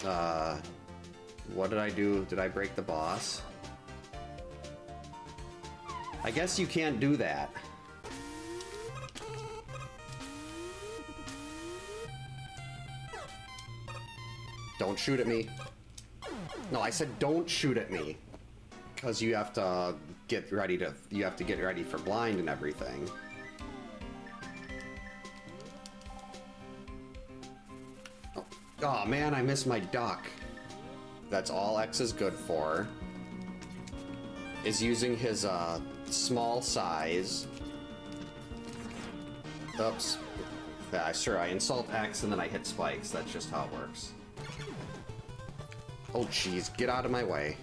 What did I do? Did I break the boss? I guess you can't do that. Don't shoot at me. No, I said don't shoot at me. Because you have to get ready to, you have to get ready for blind and everything. Oh man, I missed my duck. That's all X is good for. Is using his small size. Oops. Yeah, sure, I insult X and then I hit spikes. That's just how it works. Oh jeez, get out of my way.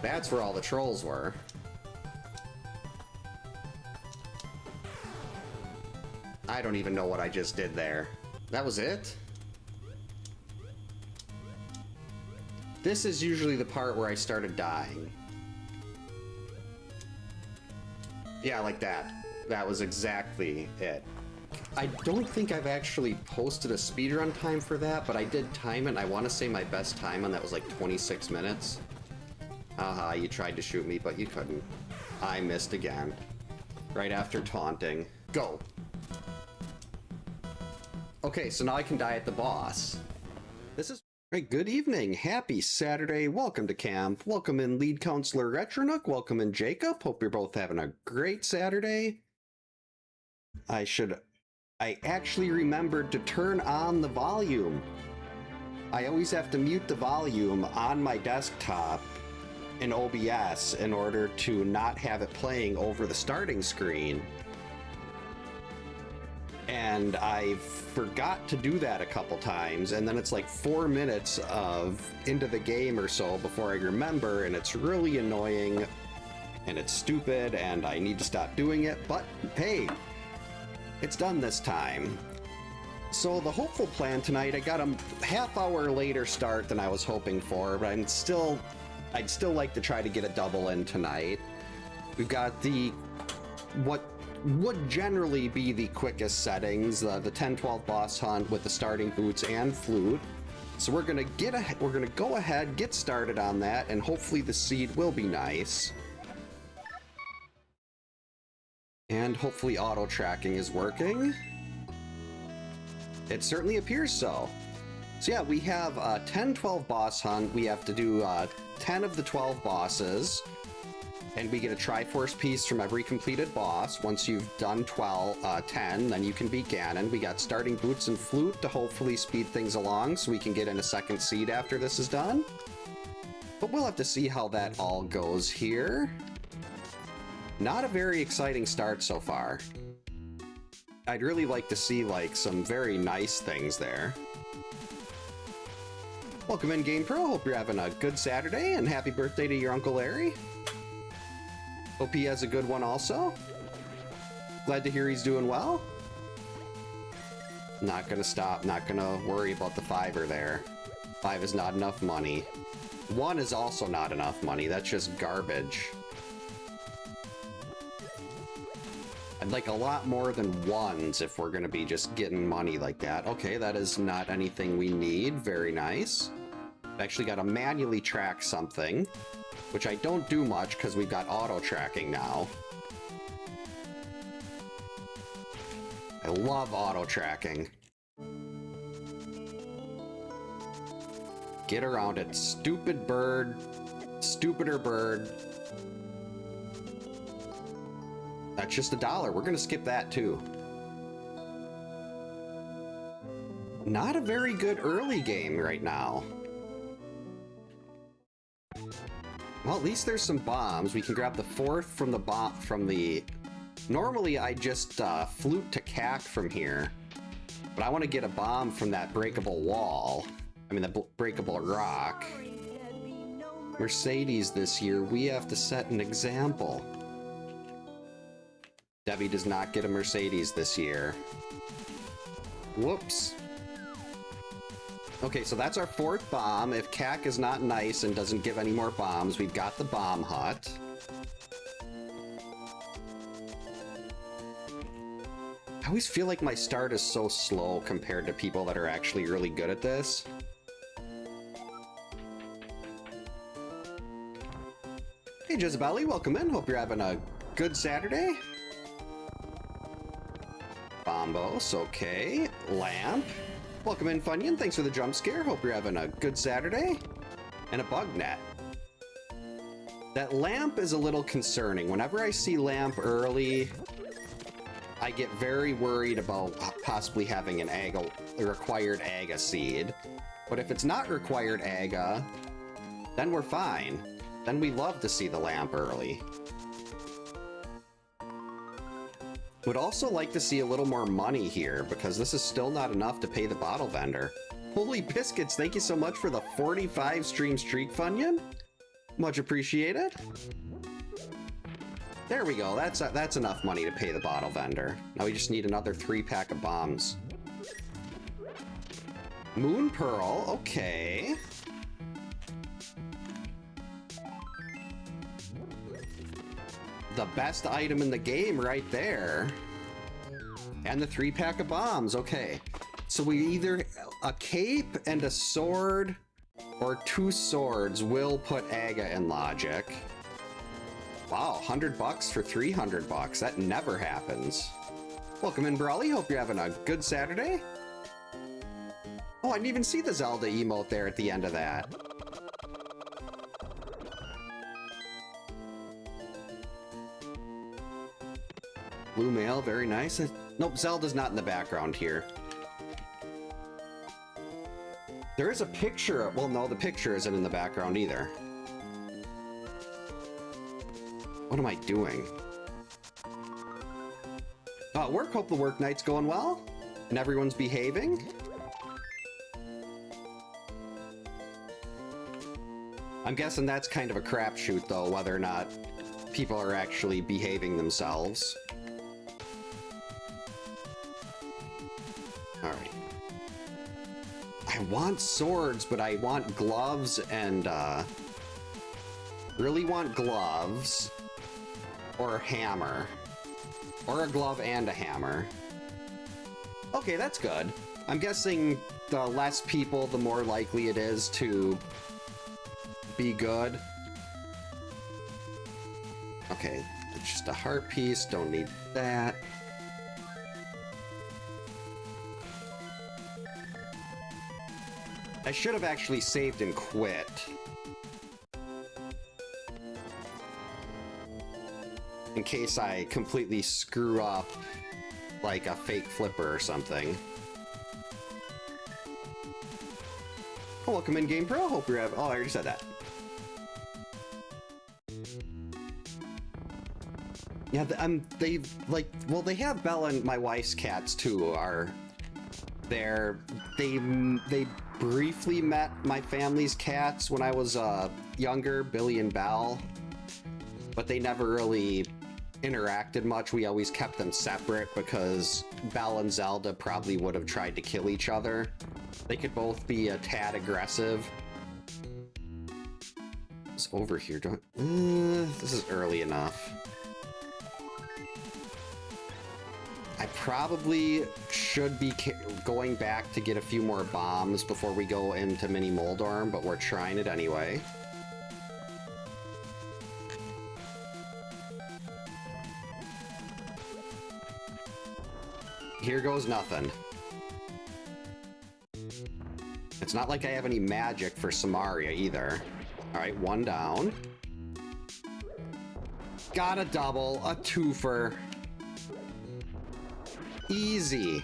That's where all the trolls were. I don't even know what I just did there. That was it? This is usually the part where I started dying. Yeah, like that. That was exactly it. I don't think I've actually posted a speedrun time for that, but I did time it, and I want to say my best time on that was like 26 minutes. Haha, you tried to shoot me, but you couldn't. I missed again. Right after taunting. Go! Okay, so now I can die at the boss. This is... Right, good evening, happy Saturday, welcome to camp, welcome in lead counselor Retronook, welcome in Jacob, hope you're both having a great Saturday. I actually remembered to turn on the volume. I always have to mute the volume on my desktop in OBS in order to not have it playing over the starting screen. And I forgot to do that a couple times, and then it's like 4 minutes of into the game or so before I remember, and it's really annoying, and it's stupid, and I need to stop doing it, but hey, it's done this time. So the hopeful plan tonight, I got a half-hour later start than I was hoping for, but I'd still like to try to get a double in tonight. We've got the what would generally be the quickest settings, the 10-12 boss hunt with the starting boots and flute. So we're gonna go ahead, get started on that, and hopefully the seed will be nice. And hopefully auto tracking is working. It certainly appears so. So yeah, we have a 10-12 boss hunt. We have to do 10 of the 12 bosses. And we get a Triforce piece from every completed boss. Once you've done 10, then you can beat Ganon. We got starting boots and flute to hopefully speed things along so we can get in a second seed after this is done. But we'll have to see how that all goes here. Not a very exciting start so far. I'd really like to see like some very nice things there. Welcome in, Game Pro. Hope you're having a good Saturday, and happy birthday to your Uncle Larry. Hope he has a good one also. Glad to hear he's doing well. Not gonna stop, not gonna worry about the fiver there. 5 is not enough money. 1 is also not enough money, that's just garbage. I'd like a lot more than 1s if we're gonna be just getting money like that. Okay, that is not anything we need, very nice. I've actually got to manually track something, which I don't do much because we've got auto tracking now. I love auto tracking. Get around it, stupid bird, stupider bird. That's just $1. We're gonna skip that too. Not a very good early game right now. Well, at least there's some bombs. We can grab the 4th from the bomb from the... Normally I just flute to cack from here, but I want to get a bomb from that breakable wall. I mean, the breakable rock. Mercedes this year, we have to set an example. Debbie does not get a Mercedes this year. Whoops. Okay, so that's our 4th bomb. If Cack is not nice and doesn't give any more bombs, we've got the bomb hut. I always feel like my start is so slow compared to people that are actually really good at this. Hey Jezebeli, welcome in. Hope you're having a good Saturday. Bombos, okay. Lamp. Welcome in, Funyun. Thanks for the jump scare. Hope you're having a good Saturday. And a bug net. That lamp is a little concerning. Whenever I see lamp early, I get very worried about possibly having an aga, a required aga seed. But if it's not required aga, then we're fine. Then we love to see the lamp early. Would also like to see a little more money here, because this is still not enough to pay the bottle vendor. Holy biscuits, thank you so much for the 45 stream streak, Funyun. Much appreciated. There we go, that's enough money to pay the bottle vendor. Now we just need another 3-pack of bombs. Moon Pearl, okay. The best item in the game right there. And the 3-pack of bombs, okay. So we either a cape and a sword or 2 swords will put aga in logic. Wow, 100 bucks for 300 bucks. That never happens. Welcome in, Brawly. Hope you're having a good Saturday. Oh, I didn't even see the Zelda emote there at the end of that. Blue mail, very nice. Nope, Zelda's not in the background here. There is a picture. Well, no, the picture isn't in the background either. What am I doing? Oh, at work. Hope the work night's going well and everyone's behaving. I'm guessing that's kind of a crapshoot, though, whether or not people are actually behaving themselves. All right. I want swords, but I want gloves and, really want gloves or a hammer. Or a glove and a hammer. Okay, that's good. I'm guessing the less people, the more likely it is to be good. Okay, it's just a heart piece, don't need that. I should have actually saved and quit. In case I completely screw up, like a fake flipper or something. Oh, welcome in, Game Pro. Hope you're having... Oh, I already said that. Yeah, they like... Well, they have Bella and my wife's cats, too, are... They briefly met my family's cats when I was younger, Billy and Belle, but they never really interacted much. We always kept them separate because Belle and Zelda probably would have tried to kill each other. They could both be a tad aggressive. It's over here. This is early enough. I probably should be going back to get a few more bombs before we go into Mini Moldorm, but we're trying it anyway. Here goes nothing. It's not like I have any magic for Samaria either. Alright, one down. Got a double, a twofer. Easy.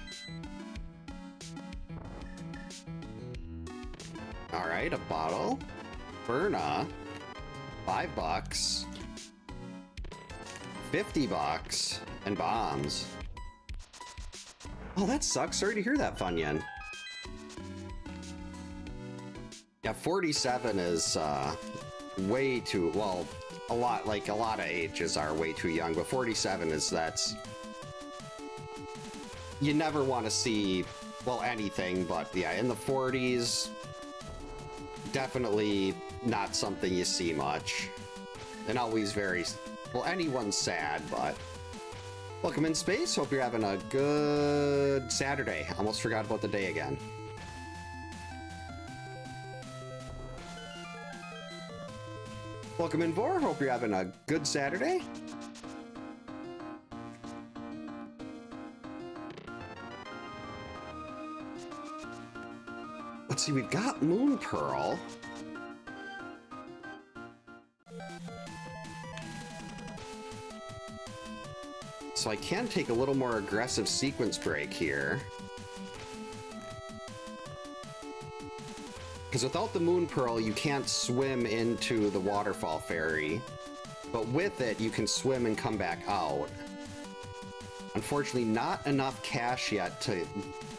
Alright, a bottle. Burna. $5. 50 bucks. And bombs. Oh, that sucks. Sorry to hear that, Funyun. Yeah, 47 is way too, well, a lot of ages are way too young, but 47 is, that's... You never want to see, well, anything, but yeah, in the 40s, definitely not something you see much. And always very, well, anyone's sad, but Welcome in space. Hope you're having a good Saturday. Almost forgot about the day again. Welcome in Vor. Hope you're having a good Saturday. Let's see, we've got Moon Pearl. So I can take a little more aggressive sequence break here. Because without the Moon Pearl, you can't swim into the Waterfall Fairy. But with it, you can swim and come back out. Unfortunately, not enough cash yet to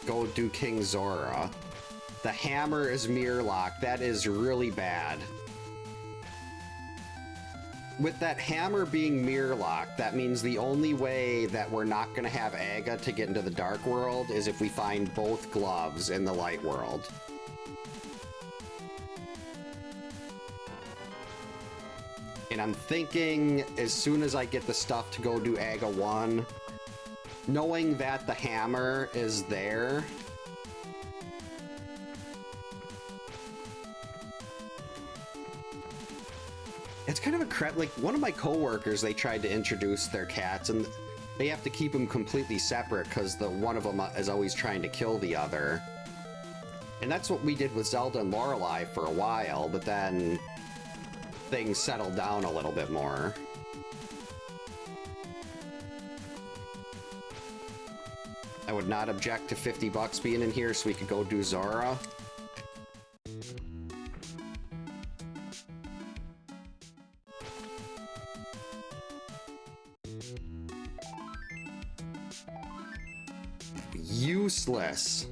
go do King Zora. The hammer is mirror lock. That is really bad. With that hammer being mirror locked, that means the only way that we're not going to have Aga to get into the Dark World is if we find both gloves in the Light World. And I'm thinking as soon as I get the stuff to go do Aga 1, knowing that the hammer is there, it's kind of a like one of my coworkers, they tried to introduce their cats and they have to keep them completely separate because one of them is always trying to kill the other. And that's what we did with Zelda and Lorelei for a while, but then things settled down a little bit more. I would not object to $50 being in here so we could go do Zora. Useless.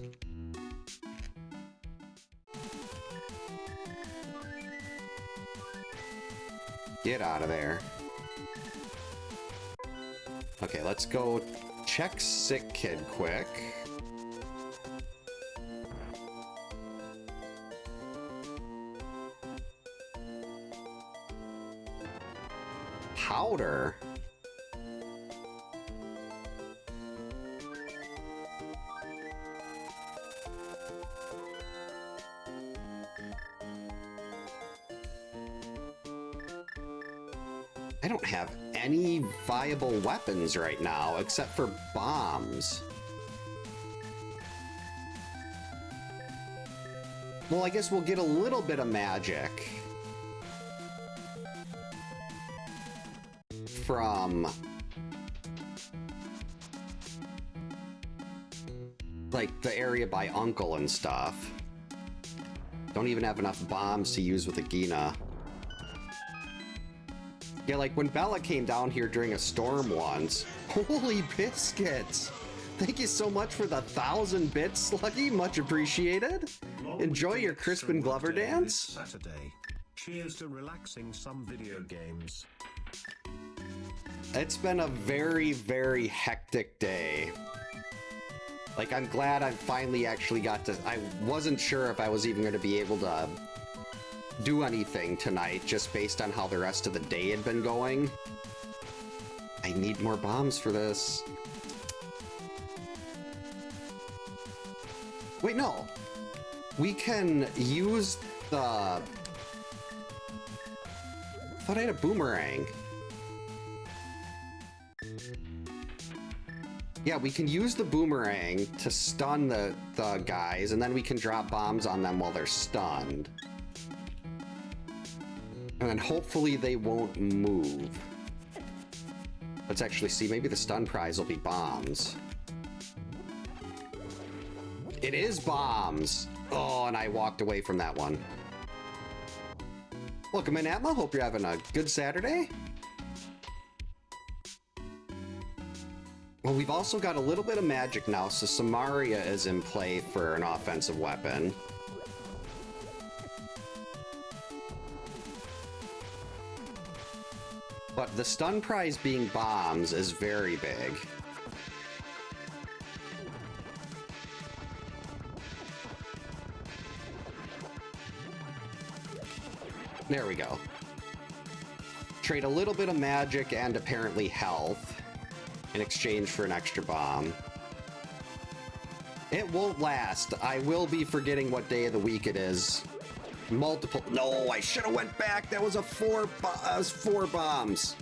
Get out of there. Okay, let's go check Sick Kid quick. Powder? I don't have any viable weapons right now except for bombs. Well, I guess we'll get a little bit of magic from like the area by Uncle and stuff. Don't even have enough bombs to use with a Gina. Yeah, like when Bella came down here during a storm once. Holy biscuits! Thank you so much for the 1,000 bits, Sluggy. Much appreciated. Enjoy your Crispin Glover dance. Saturday. Cheers to relaxing some video games. It's been a very, very hectic day. Like, I'm glad I finally actually got to... I wasn't sure if I was even going to be able to do anything tonight, just based on how the rest of the day had been going. I need more bombs for this. Wait, no. We can use the... I thought I had a boomerang. Yeah, we can use the boomerang to stun the guys, and then we can drop bombs on them while they're stunned. And then hopefully they won't move. Let's actually see, maybe the stun prize will be bombs. It is bombs! Oh, and I walked away from that one. Welcome in, Atma. Hope you're having a good Saturday. Well, we've also got a little bit of magic now, so Samaria is in play for an offensive weapon. But the stun prize being bombs is very big. There we go. Trade a little bit of magic and apparently health in exchange for an extra bomb. It won't last. I will be forgetting what day of the week it is. Multiple. No, I should have went back. That was a four bombs.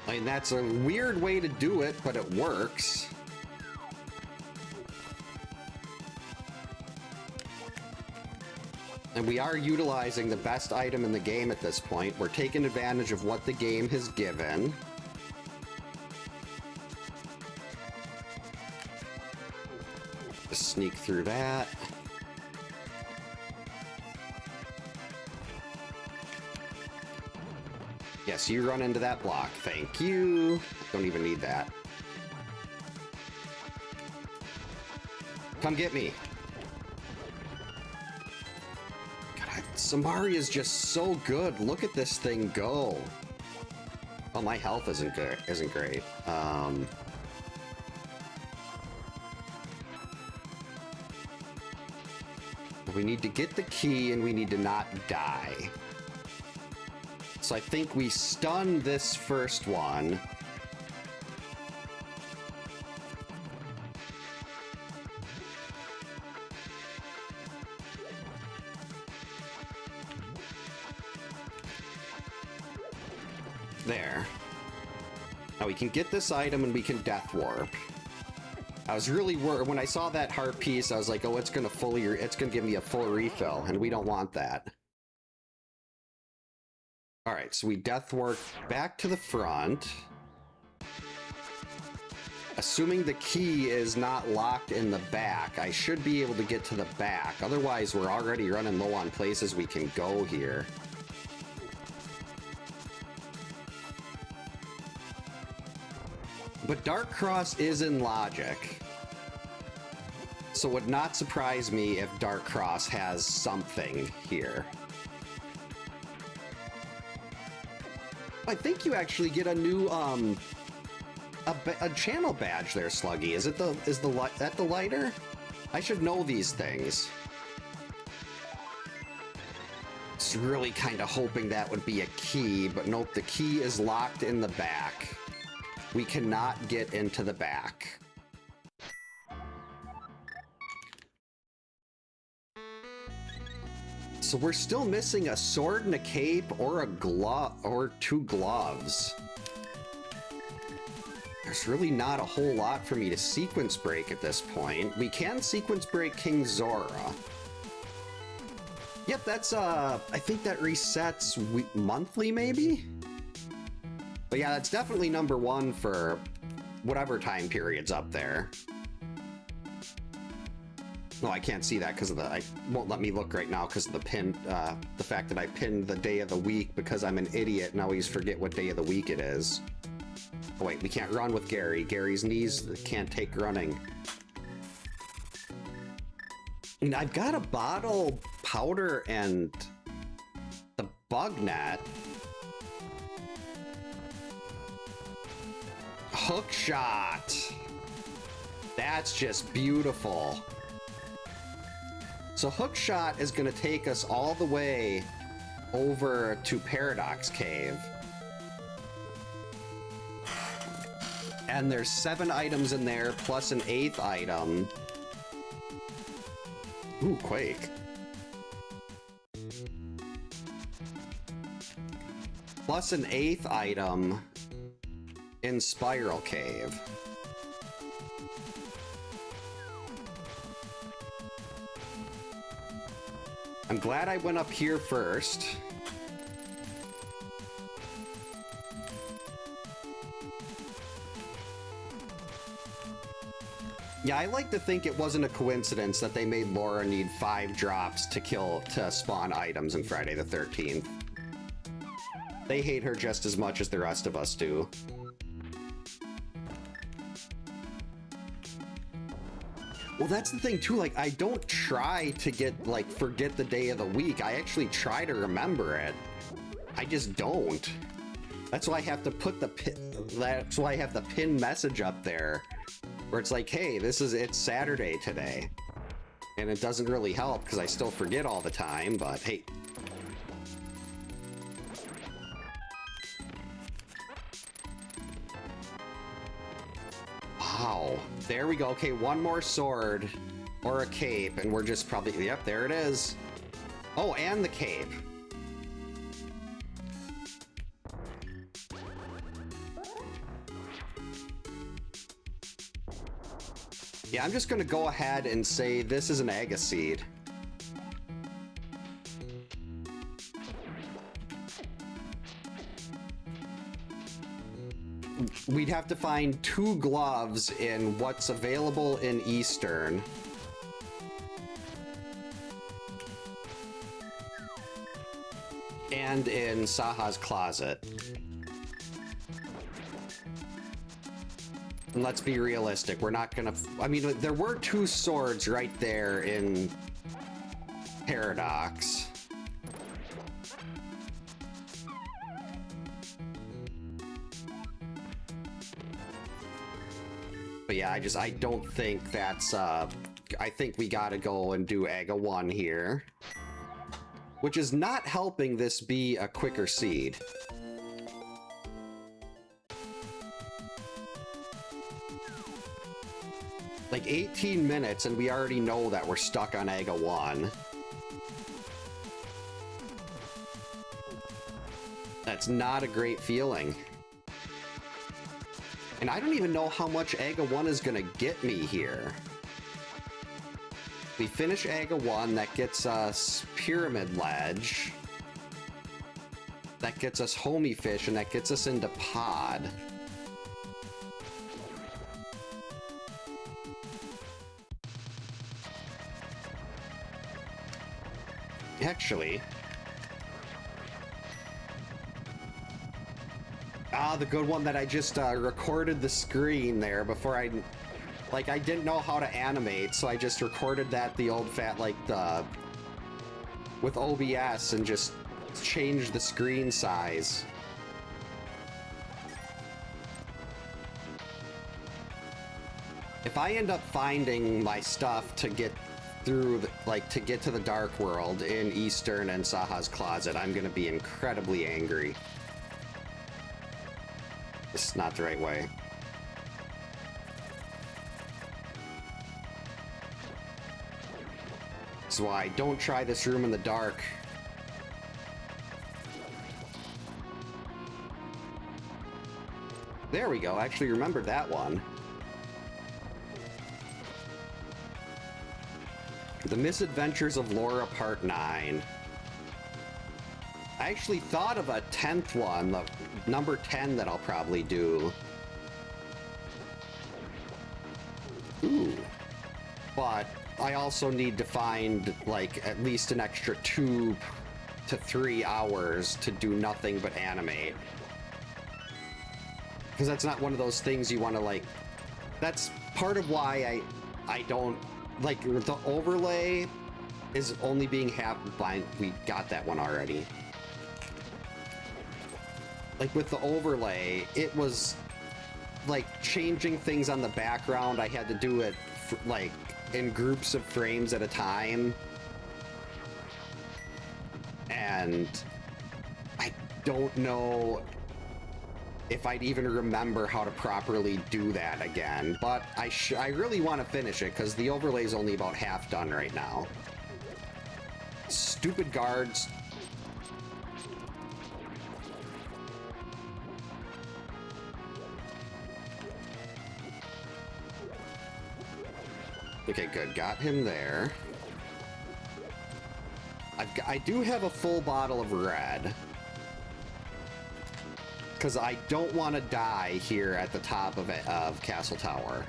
I mean, that's a weird way to do it, but it works. And we are utilizing the best item in the game at this point. We're taking advantage of what the game has given. Just sneak through that. Yes, you run into that block. Thank you. Don't even need that. Come get me. Samari is just so good. Look at this thing go. Oh, my health isn't good. Isn't great. We need to get the key and we need to not die. So I think we stun this first one. There. Now we can get this item and we can death warp. I was really worried when I saw that heart piece. I was like, oh, it's gonna give me a full refill, and we don't want that. All right, so we death warp back to the front. Assuming the key is not locked in the back, I should be able to get to the back. Otherwise, we're already running low on places we can go here. But Dark Cross is in logic. So it would not surprise me if Dark Cross has something here. I think you actually get a new a channel badge there, Sluggy. Is it that the lighter? I should know these things. Just really kind of hoping that would be a key, but nope, the key is locked in the back. We cannot get into the back. So we're still missing a sword and a cape or a glove or 2 gloves. There's really not a whole lot for me to sequence break at this point. We can sequence break King Zora. Yep, that's I think that resets monthly maybe? But yeah, that's definitely number 1 for whatever time period's up there. No, I can't see that because of it won't let me look right now because of the pin, the fact that I pinned the day of the week because I'm an idiot and always forget what day of the week it is. Oh wait, we can't run with Gary. Gary's knees can't take running. And I've got a bottle powder and the bug net. Hook shot. That's just beautiful. So hook shot is going to take us all the way over to Paradox Cave. And there's 7 items in there plus an 8th item. Ooh, Quake. Plus an 8th item in Spiral Cave. I'm glad I went up here first. Yeah, I like to think it wasn't a coincidence that they made Laura need 5 drops to spawn items in Friday the 13th. They hate her just as much as the rest of us do. Well, that's the thing too, like, I don't try to forget the day of the week. I actually try to remember it. I just don't. That's why I have to put that's why I have the pin message up there Where it's like, hey, it's Saturday today. And it doesn't really help because I still forget all the time, but hey. Wow, there we go. Okay, one more sword or a cape, and we're just probably, yep, there it is. Oh, and the cape. Yeah, I'm just gonna go ahead and say this is an Agaseed. We'd have to find 2 gloves in what's available in Eastern. And in Saha's closet. And let's be realistic, we're not gonna... I mean, there were 2 swords right there in Paradox. But yeah, I don't think that's, I think we gotta go and do Aga 1 here. Which is not helping this be a quicker seed. Like 18 minutes and we already know that we're stuck on Aga 1. That's not a great feeling. And I don't even know how much Aga 1 is gonna get me here. We finish Aga 1, that gets us Pyramid Ledge. That gets us Homie Fish, and that gets us into Pod. Actually... the good one that I just recorded the screen there before I didn't know how to animate, so I just recorded that the old fat, with OBS and just changed the screen size. If I end up finding my stuff to get through, to get to the Dark World in Eastern and Saha's closet, I'm gonna be incredibly angry. This is not the right way. That's why don't try this room in the dark. There we go, I actually remembered that one. The Misadventures of Laura Part 9. I actually thought of a 10th one, the number 10 that I'll probably do. Ooh. But I also need to find, at least an extra 2 to 3 hours to do nothing but animate. Because that's not one of those things you want to, That's part of why I don't... the overlay is only being we got that one already. With the overlay, it was changing things on the background. I had to do it in groups of frames at a time, and I don't know if I'd even remember how to properly do that again, but I really want to finish it because the overlay is only about half done right now. Stupid guards. Okay, good. Got him there. I do have a full bottle of red. Because I don't want to die here at the top of Castle Tower.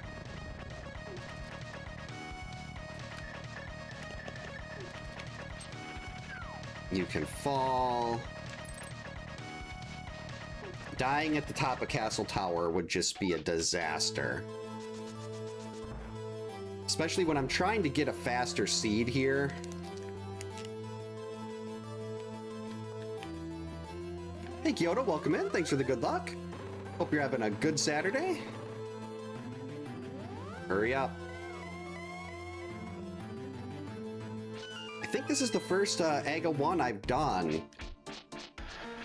You can fall. Dying at the top of Castle Tower would just be a disaster. Especially when I'm trying to get a faster seed here. Hey Kyoto, welcome in. Thanks for the good luck. Hope you're having a good Saturday. Hurry up. I think this is the first AGA 1 I've done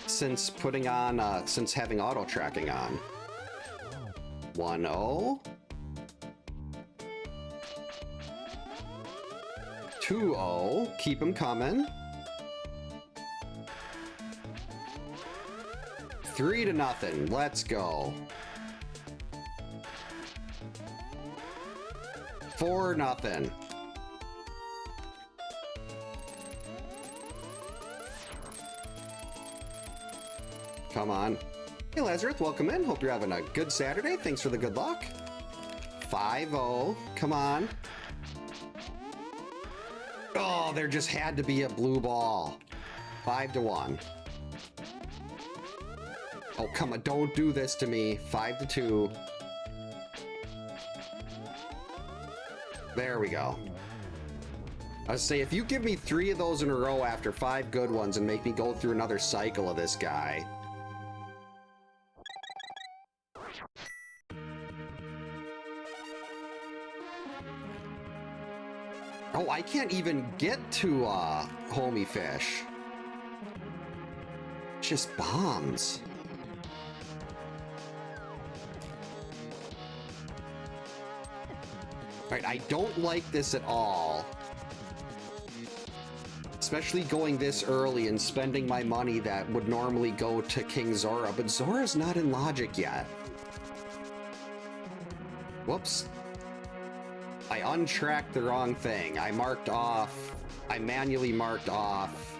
since putting on, since having auto tracking on. 1-0. 2-0. Keep them coming. 3-0. Let's go. 4-0. Come on. Hey, Lazarus, welcome in. Hope you're having a good Saturday. Thanks for the good luck. 5-0. Come on. Oh, there just had to be a blue ball. 5-1. Oh, come on. Don't do this to me. 5-2. There we go. I was saying, if you give me 3 of those in a row after 5 good ones and make me go through another cycle of this guy. Oh, I can't even get to homie fish. Just bombs. Alright, I don't like this at all. Especially going this early and spending my money that would normally go to King Zora, but Zora's not in logic yet. Whoops. I untracked the wrong thing. I manually marked off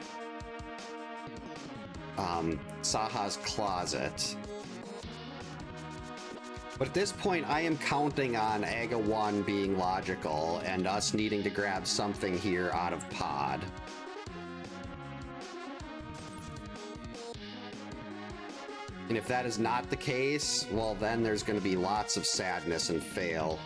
Saha's closet. But at this point, I am counting on AGA 1 being logical and us needing to grab something here out of pod. And if that is not the case, well, then there's going to be lots of sadness and fail.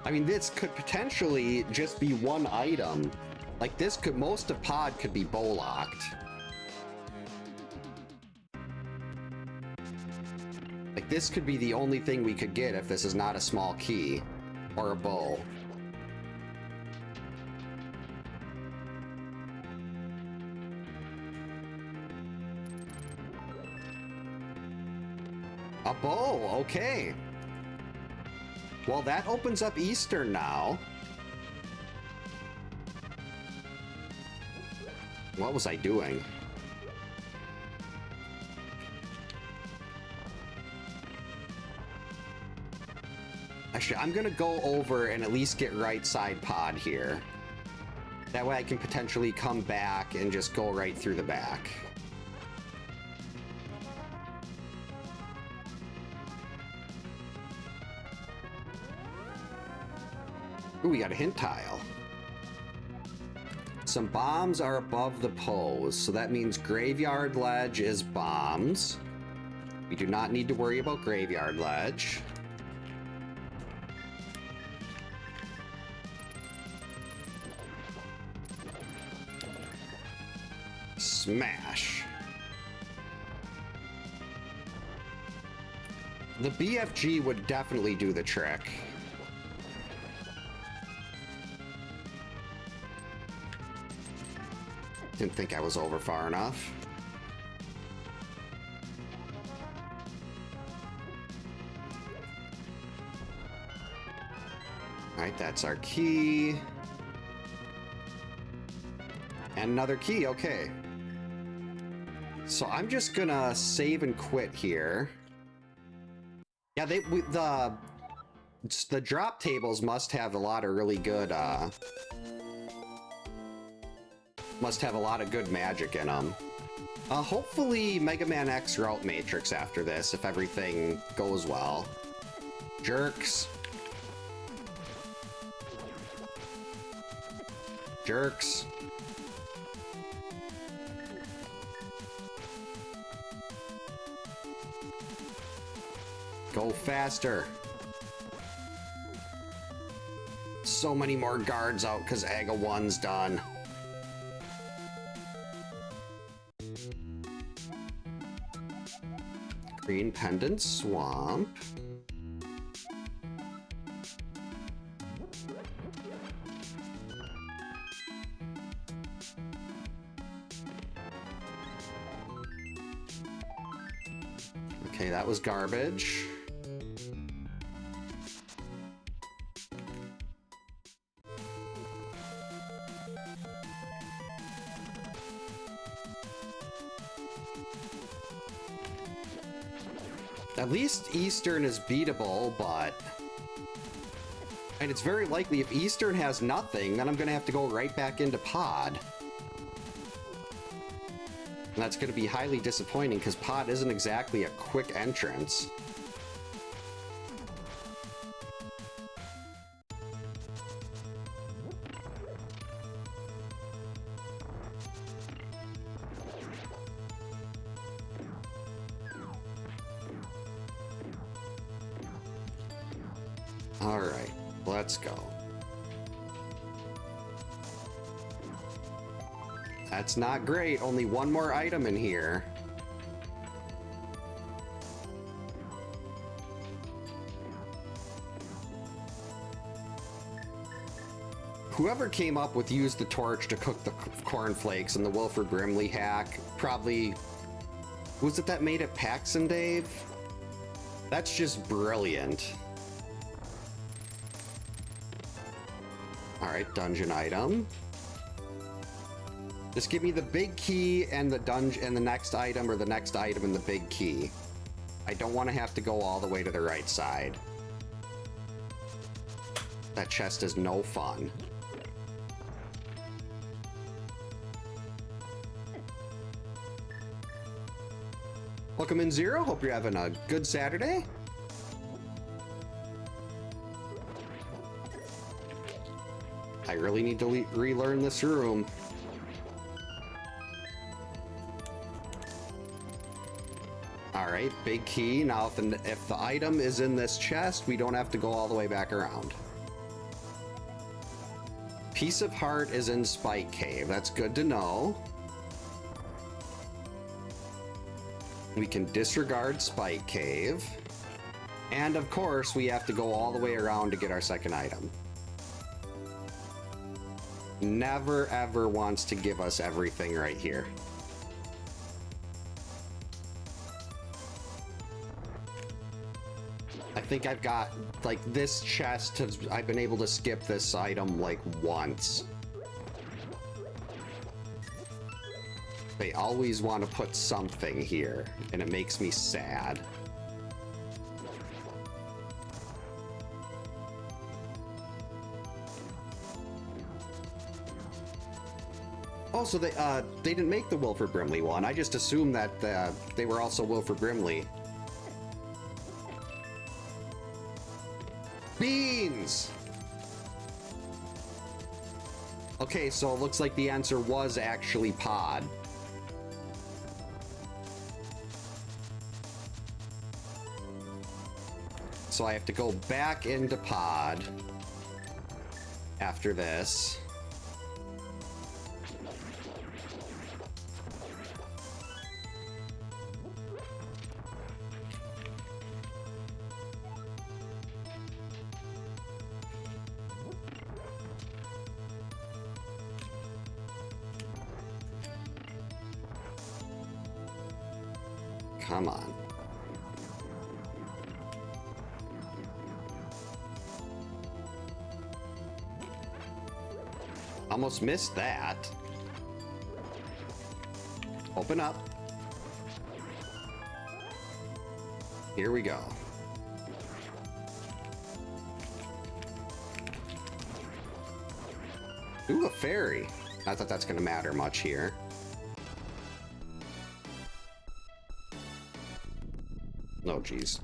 I mean, this could potentially just be one item. Like, this could, most of pod could be bow-locked. Like, this could be the only thing we could get if this is not a small key. Or a bow. A bow, okay. Well, that opens up Eastern now. What was I doing? Actually, I'm gonna go over and at least get right side pod here. That way I can potentially come back and just go right through the back. Ooh, we got a hint tile. Some bombs are above the pose, so that means graveyard ledge is bombs. We do not need to worry about graveyard ledge. Smash. The BFG would definitely do the trick. Didn't think I was over far enough. Alright, that's our key. And another key, okay. So I'm just gonna save and quit here. Yeah, the drop tables must have a lot of really good, must have a lot of good magic in them. Hopefully Mega Man X Route Matrix after this, if everything goes well. Jerks. Jerks. Go faster. So many more guards out because AGA 1's done. Green Pendant Swamp. Okay, that was garbage. At least Eastern is beatable, but... And it's very likely if Eastern has nothing, then I'm gonna have to go right back into Pod. And that's gonna be highly disappointing, because Pod isn't exactly a quick entrance. Alright, let's go. That's not great. Only one more item in here. Whoever came up with use the torch to cook the cornflakes and the Wilford Brimley hack probably... Was it that made it Paxson Dave? That's just brilliant. Alright, dungeon item. Just give me the big key and the dungeon and the next item, or the next item and the big key. I don't want to have to go all the way to the right side. That chest is no fun. Welcome in, Zero. Hope you're having a good Saturday. I really need to relearn this room. Alright, big key. Now if the item is in this chest, we don't have to go all the way back around. Piece of Heart is in Spike Cave. That's good to know. We can disregard Spike Cave. And of course, we have to go all the way around to get our second item. Never ever wants to give us everything right here. I think I've got, like, this chest, I've been able to skip this item, like, once. They always want to put something here, and it makes me sad. Oh, so they didn't make the Wilford Brimley one. I just assumed that they were also Wilford Brimley. Beans! Okay, so it looks like the answer was actually Pod. So I have to go back into Pod after this. Come on. Almost missed that. Open up. Here we go. Ooh, a fairy. Not that that's gonna matter much here. Oh, geez.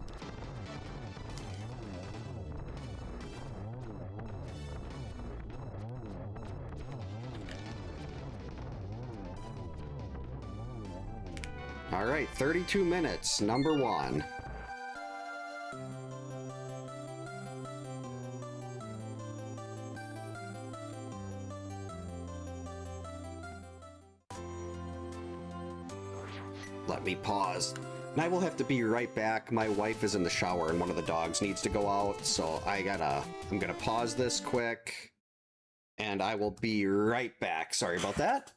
All right, 32 minutes, number one. Let me pause. And I will have to be right back. My wife is in the shower and one of the dogs needs to go out, so I'm gonna pause this quick and I will be right back. Sorry about that.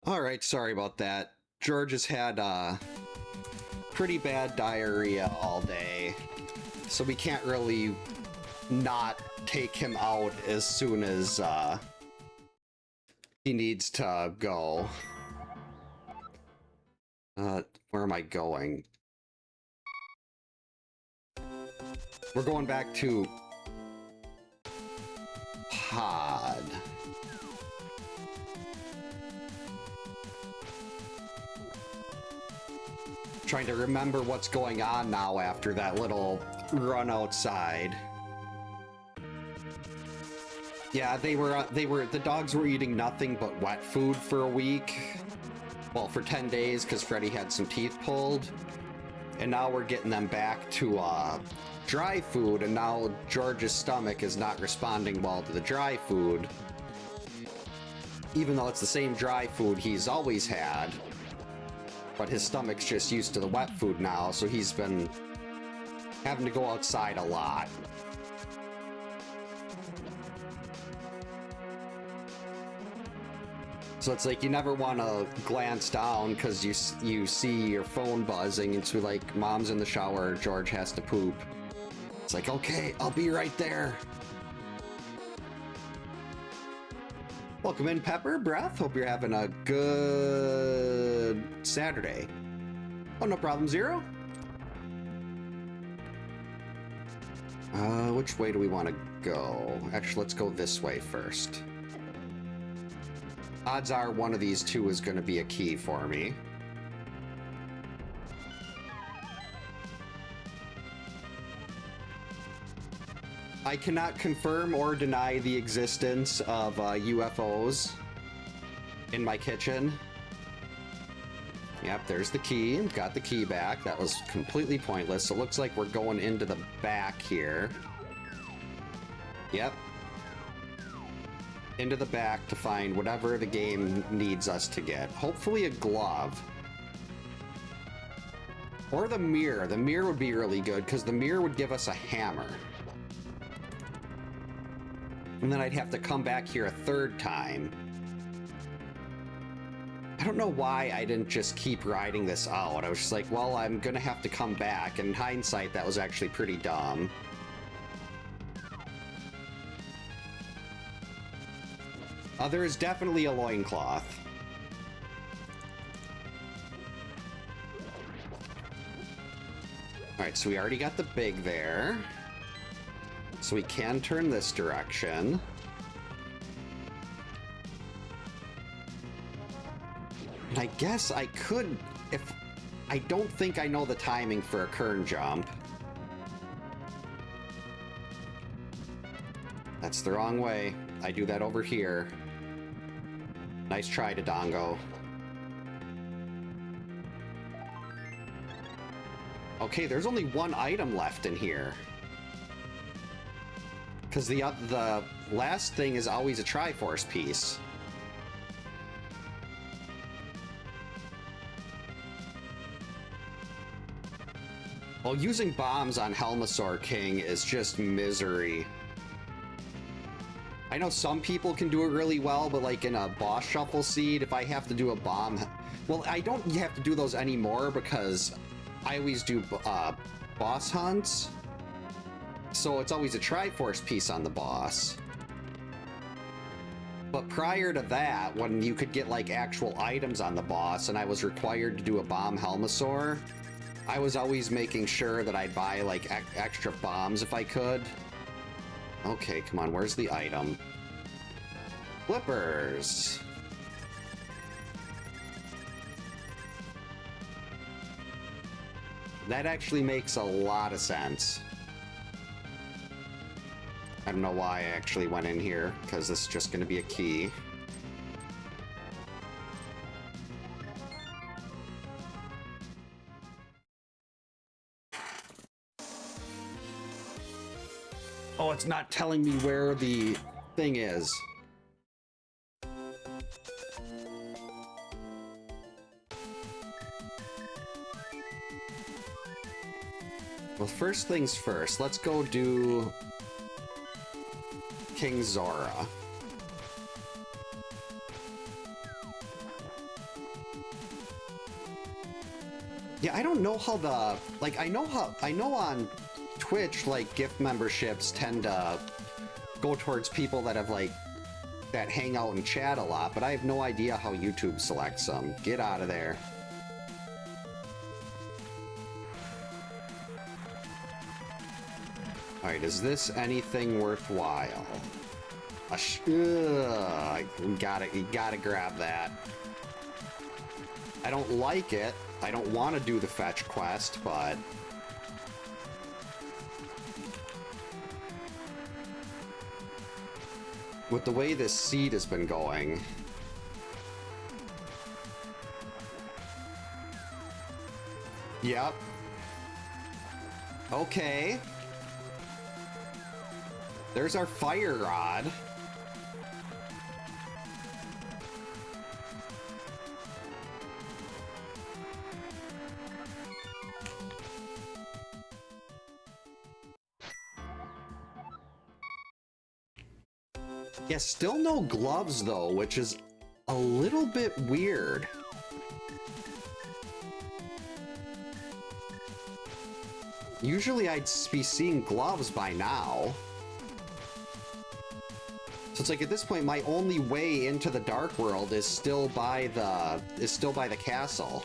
Alright, sorry about that. George has had pretty bad diarrhea all day, so we can't really not take him out as soon as he needs to go. Where am I going? We're going back to pod. Trying to remember what's going on now after that little run outside. Yeah, the dogs were eating nothing but wet food for a week. Well, for 10 days, because Freddy had some teeth pulled. And now we're getting them back to dry food, and now George's stomach is not responding well to the dry food. Even though it's the same dry food he's always had. But his stomach's just used to the wet food now, so he's been having to go outside a lot. So it's like you never want to glance down because you see your phone buzzing. It's like mom's in the shower, George has to poop. It's like, okay, I'll be right there. Welcome in, Pepper, Breath. Hope you're having a good Saturday. Oh, no problem, Zero. Which way do we want to go? Actually, let's go this way first. Odds are one of these two is going to be a key for me. I cannot confirm or deny the existence of UFOs in my kitchen. Yep, there's the key. Got the key back. That was completely pointless. So it looks like we're going into the back here. Yep. Into the back to find whatever the game needs us to get. Hopefully a glove. Or the mirror. The mirror would be really good because the mirror would give us a hammer. And then I'd have to come back here a third time. I don't know why I didn't just keep riding this out. I was just like, well, I'm gonna have to come back. In hindsight, that was actually pretty dumb. There is definitely a loincloth. Alright, so we already got the big there. So we can turn this direction. And I guess I could, if... I don't think I know the timing for a kern jump. That's the wrong way. I do that over here. Nice try, Dodongo. Okay, there's only one item left in here. Because the last thing is always a Triforce piece. Well, using bombs on Helmasaur King is just misery. I know some people can do it really well, but like in a boss shuffle seed, if I have to do a bomb... Well, I don't have to do those anymore because I always do boss hunts. So it's always a Triforce piece on the boss. But prior to that, when you could get like actual items on the boss and I was required to do a bomb Helmasaur, I was always making sure that I'd buy like extra bombs if I could. Okay, come on, where's the item? Flippers! That actually makes a lot of sense. I don't know why I actually went in here, because this is just going to be a key. Oh, it's not telling me where the thing is. Well, first things first, let's go do King Zora. Yeah, I don't know how the... Like, I know on Twitch, like, gift memberships tend to go towards people that have, like, that hang out and chat a lot, but I have no idea how YouTube selects them. Get out of there. Alright, is this anything worthwhile? You gotta grab that. I don't like it. I don't want to do the fetch quest, but... with the way this seed has been going... Yep. Okay. There's our fire rod. Yeah, still no gloves though, which is a little bit weird. Usually I'd be seeing gloves by now. So it's like at this point my only way into the dark world is still by the castle.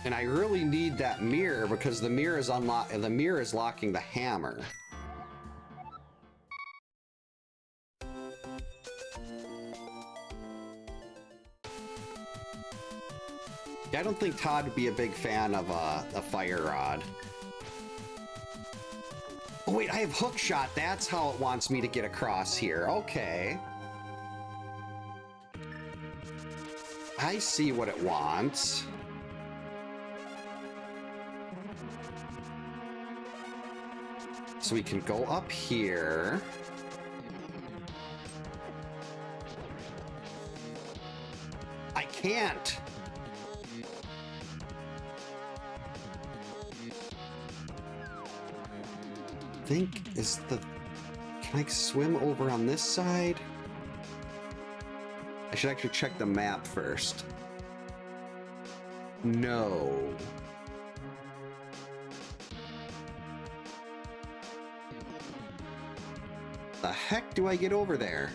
And I really need that mirror because the mirror is locking the hammer. Yeah, I don't think Todd would be a big fan of a fire rod. Oh wait, I have hook shot. That's how it wants me to get across here. Okay. I see what it wants. So we can go up here. I can't. Can I swim over on this side? I should actually check the map first. No. The heck do I get over there?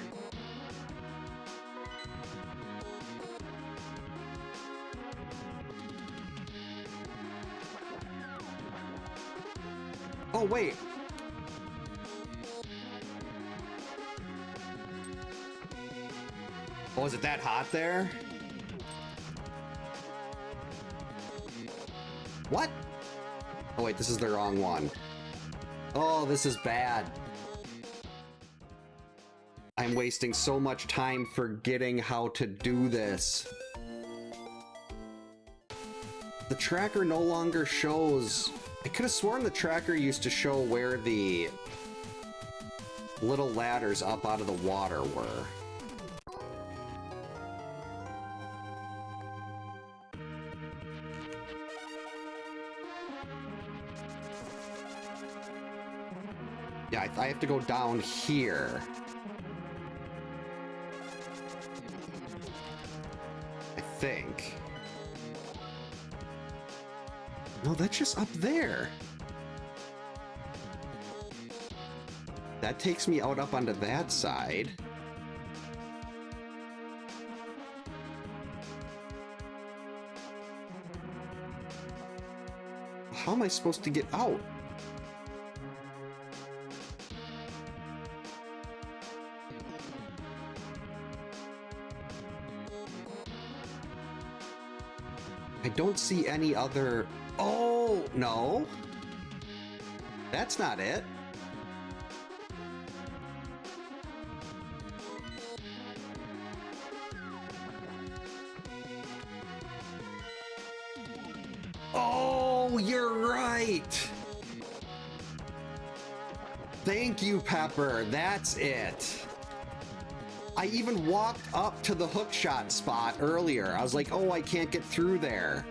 Oh, wait. Oh, is it that hot there? What? Oh, wait, this is the wrong one. Oh, this is bad. I'm wasting so much time forgetting how to do this. The tracker no longer shows... I could have sworn the tracker used to show where the little ladders up out of the water were. Yeah, I have to go down here. I think. No, that's just up there. That takes me out up onto that side. How am I supposed to get out? I don't see any other... Oh, no. That's not it. Oh, you're right. Thank you, Pepper. That's it. I even walked up to the hookshot spot earlier. I was like, oh, I can't get through there.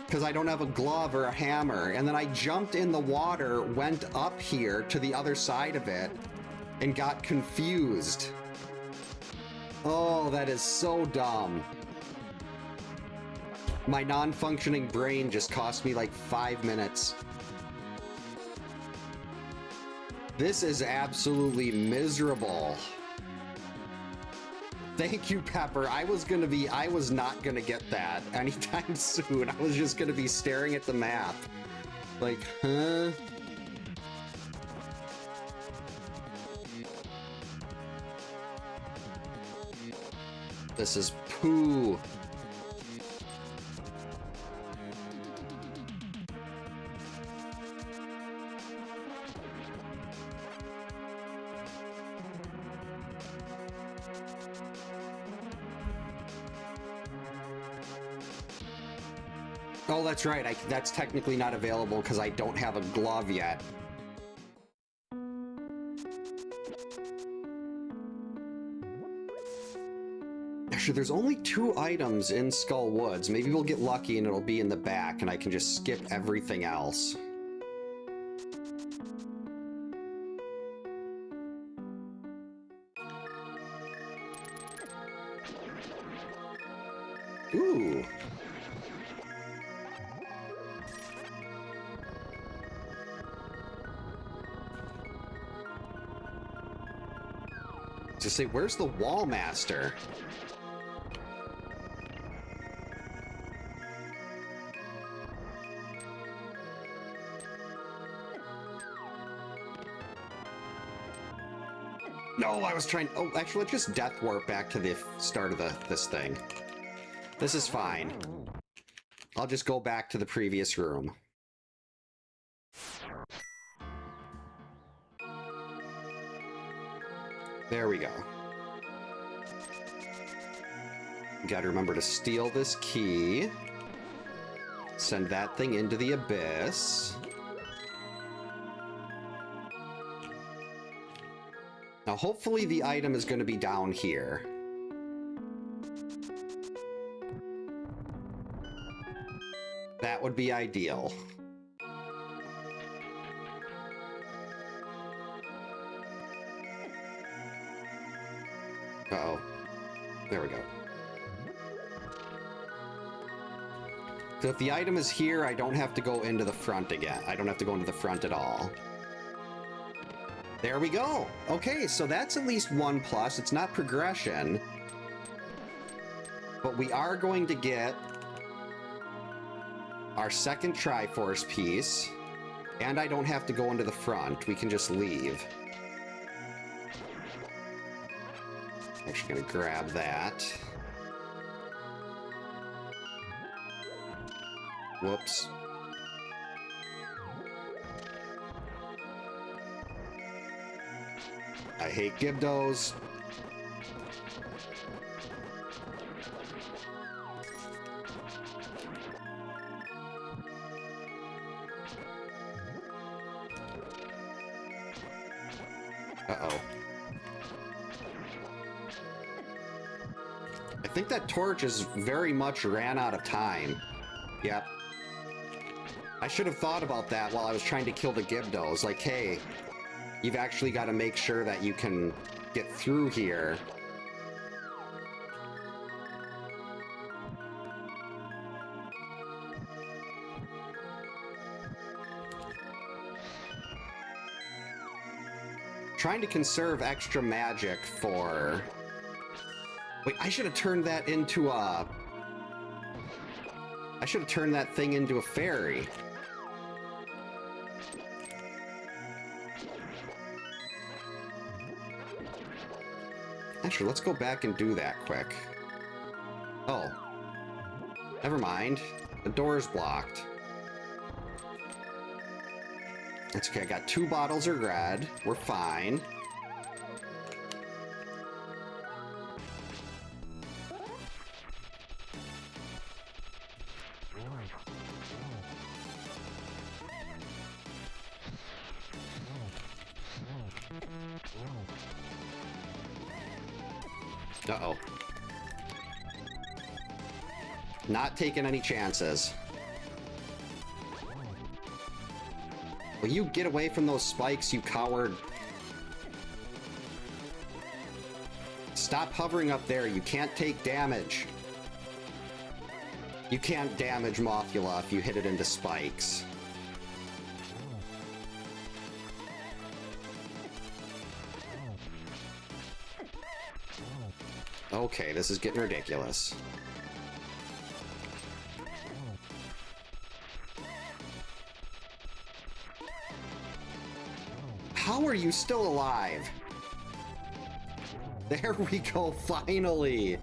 because I don't have a glove or a hammer. And then I jumped in the water, went up here to the other side of it, and got confused. Oh, that is so dumb. My non-functioning brain just cost me like 5 minutes. This is absolutely miserable. Thank you, Pepper. I was not gonna get that anytime soon. I was just gonna be staring at the map. Like, huh? This is poo. Oh, that's right. That's technically not available because I don't have a glove yet. Actually, there's only 2 items in Skull Woods. Maybe we'll get lucky and it'll be in the back and I can just skip everything else. Ooh. To say, where's the Wall Master? No, I was trying. Oh, actually, let's just death warp back to the start of this thing. This is fine. I'll just go back to the previous room. There we go. Gotta remember to steal this key. Send that thing into the abyss. Now, hopefully the item is going to be down here. That would be ideal. Uh-oh. There we go. So if the item is here, I don't have to go into the front again. I don't have to go into the front at all. There we go. Okay, so that's at least 1+. It's not progression. But we are going to get our second Triforce piece. And I don't have to go into the front. We can just leave. Actually gonna grab that. Whoops. I hate Gibdos. Uh-oh. I think that torch is very much ran out of time. Yep. I should have thought about that while I was trying to kill the Gibdos. Like, hey, you've actually got to make sure that you can get through here. Trying to conserve extra magic for... Wait, I should have turned that into a... I should have turned that thing into a fairy. Actually, let's go back and do that quick. Oh. Never mind. The door's blocked. That's okay, I got 2 bottles of red. We're fine. Uh-oh. Not taking any chances. Will you get away from those spikes, you coward? Stop hovering up there. You can't take damage. You can't damage Mothula if you hit it into spikes. Okay, this is getting ridiculous. How are you still alive? There we go, finally!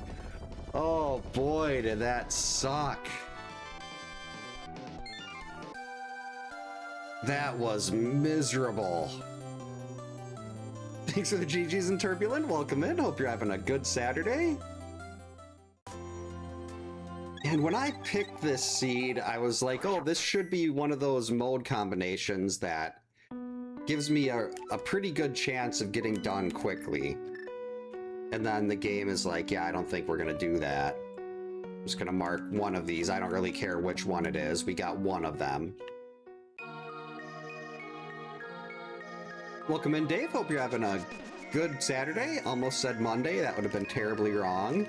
Oh boy, did that suck. That was miserable. Thanks for the GGs and Turbulent. Welcome in. Hope you're having a good Saturday. And when I picked this seed, I was like, oh, this should be one of those mode combinations that gives me a pretty good chance of getting done quickly. And then the game is like, yeah, I don't think we're gonna do that. I'm just gonna mark one of these. I don't really care which one it is. We got one of them. Welcome in, Dave. Hope you're having a good Saturday. Almost said Monday. That would have been terribly wrong.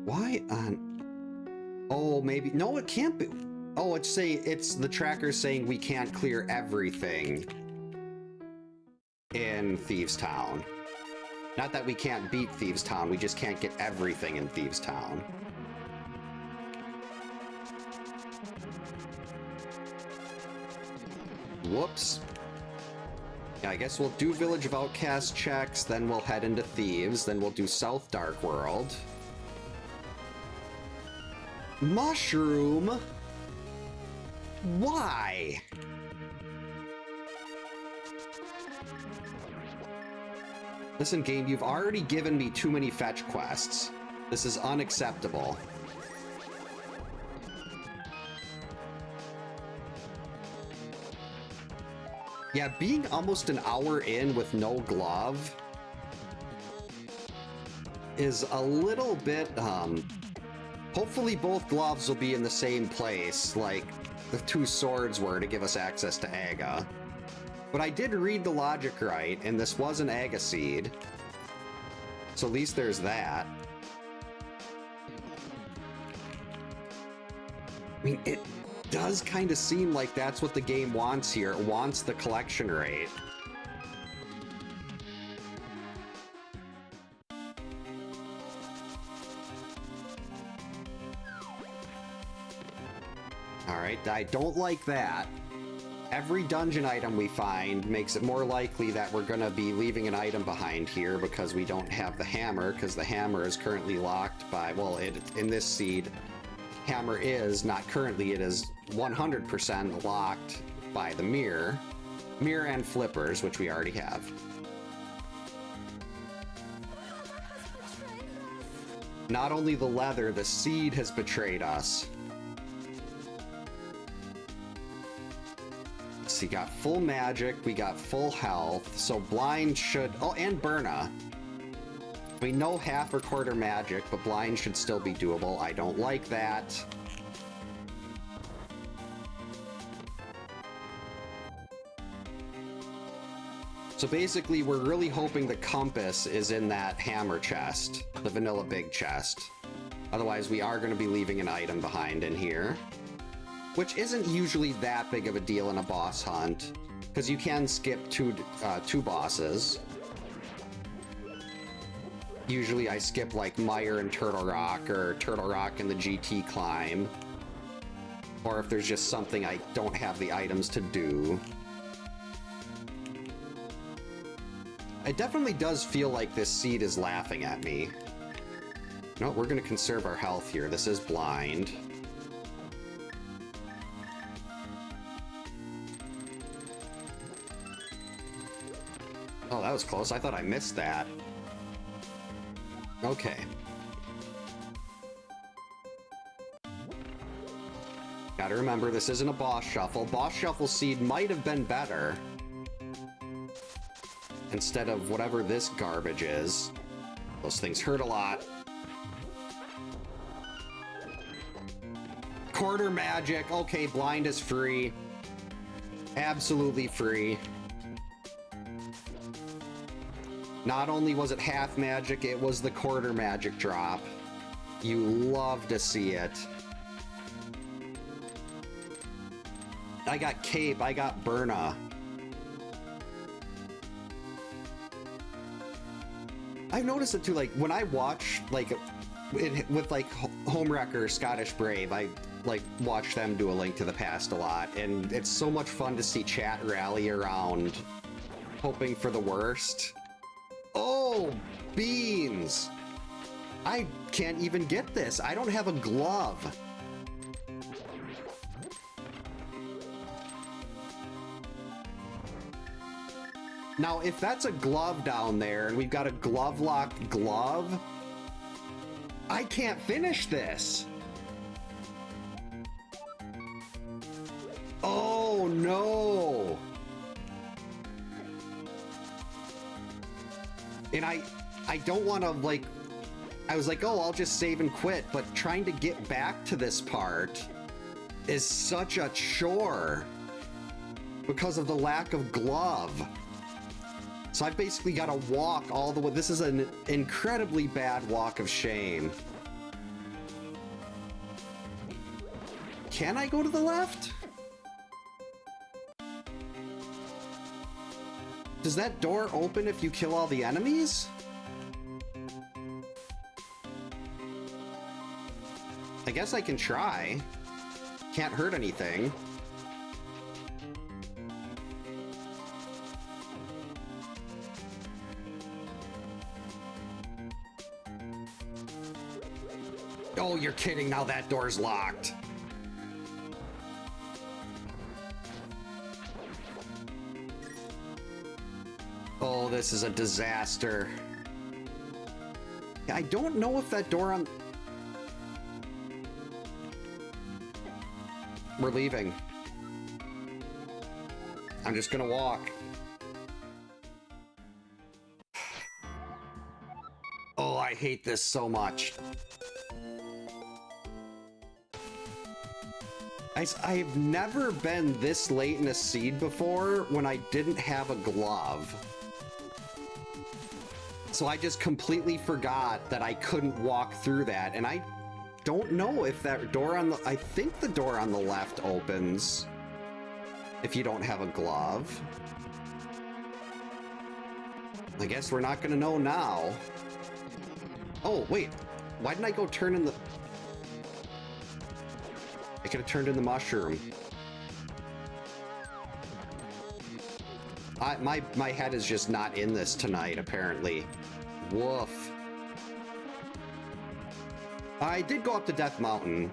Why on... Oh, maybe... No, it can't be... Oh, it's the tracker saying we can't clear everything in Thieves Town. Not that we can't beat Thieves Town, we just can't get everything in Thieves Town. Whoops. Yeah, I guess we'll do Village of Outcasts checks, then we'll head into Thieves, then we'll do South Dark World. Mushroom? Why? Listen, game, you've already given me too many fetch quests. This is unacceptable. Yeah, being almost an hour in with no glove is a little bit, hopefully both gloves will be in the same place, like the two swords were to give us access to Aga. But I did read the logic right, and this was an Aga seed. So at least there's that. I mean, it does kind of seem like that's what the game wants here. It wants the collection rate. Alright, I don't like that. Every dungeon item we find makes it more likely that we're going to be leaving an item behind here because we don't have the hammer, because the hammer is currently locked by, well, in this seed, hammer is, not currently, it is 100% locked by the mirror. Mirror and flippers, which we already have. Not only the leather, the seed has betrayed us. So we got full magic, we got full health, so blind should... Oh, and Burna. We know half or quarter magic, but blind should still be doable. I don't like that. So basically, we're really hoping the compass is in that hammer chest, the vanilla big chest. Otherwise, we are going to be leaving an item behind in here. Which isn't usually that big of a deal in a boss hunt, because you can skip two bosses. Usually I skip like Mire and Turtle Rock, or Turtle Rock and the GT climb. Or if there's just something I don't have the items to do. It definitely does feel like this seed is laughing at me. No, we're going to conserve our health here. This is blind. Oh, that was close. I thought I missed that. Okay. Gotta remember, this isn't a boss shuffle. Boss shuffle seed might have been better. Instead of whatever this garbage is. Those things hurt a lot. Quarter magic. Okay, blind is free. Absolutely free. Not only was it half magic, it was the quarter magic drop. You love to see it. I got Cape, I got Burna. I've noticed it too, like, when I watch, like, with, like, Homewrecker, Scottish Brave, I, like, watch them do A Link to the Past a lot, and it's so much fun to see chat rally around hoping for the worst. Oh, beans! I can't even get this. I don't have a glove. Now, if that's a glove down there, and we've got a glove-locked glove, I can't finish this. Oh, no. And I don't want to, like, I was like, oh, I'll just save and quit, but trying to get back to this part is such a chore because of the lack of glove. So I've basically got to walk all the way. This is an incredibly bad walk of shame. Can I go to the left? Does that door open if you kill all the enemies? I guess I can try. Can't hurt anything. Oh, you're kidding. Now that door's locked. Oh, this is a disaster. I don't know if that door on... We're leaving. I'm just gonna walk. Oh, I hate this so much. I've never been this late in a seed before when I didn't have a glove. So I just completely forgot that I couldn't walk through that, and I don't know if that door on the... I think the door on the left opens if you don't have a glove. I guess we're not gonna know now. Oh, wait. Why didn't I go turn in the... I could have turned in the mushroom. My head is just not in this tonight, apparently. Woof. I did go up to Death Mountain.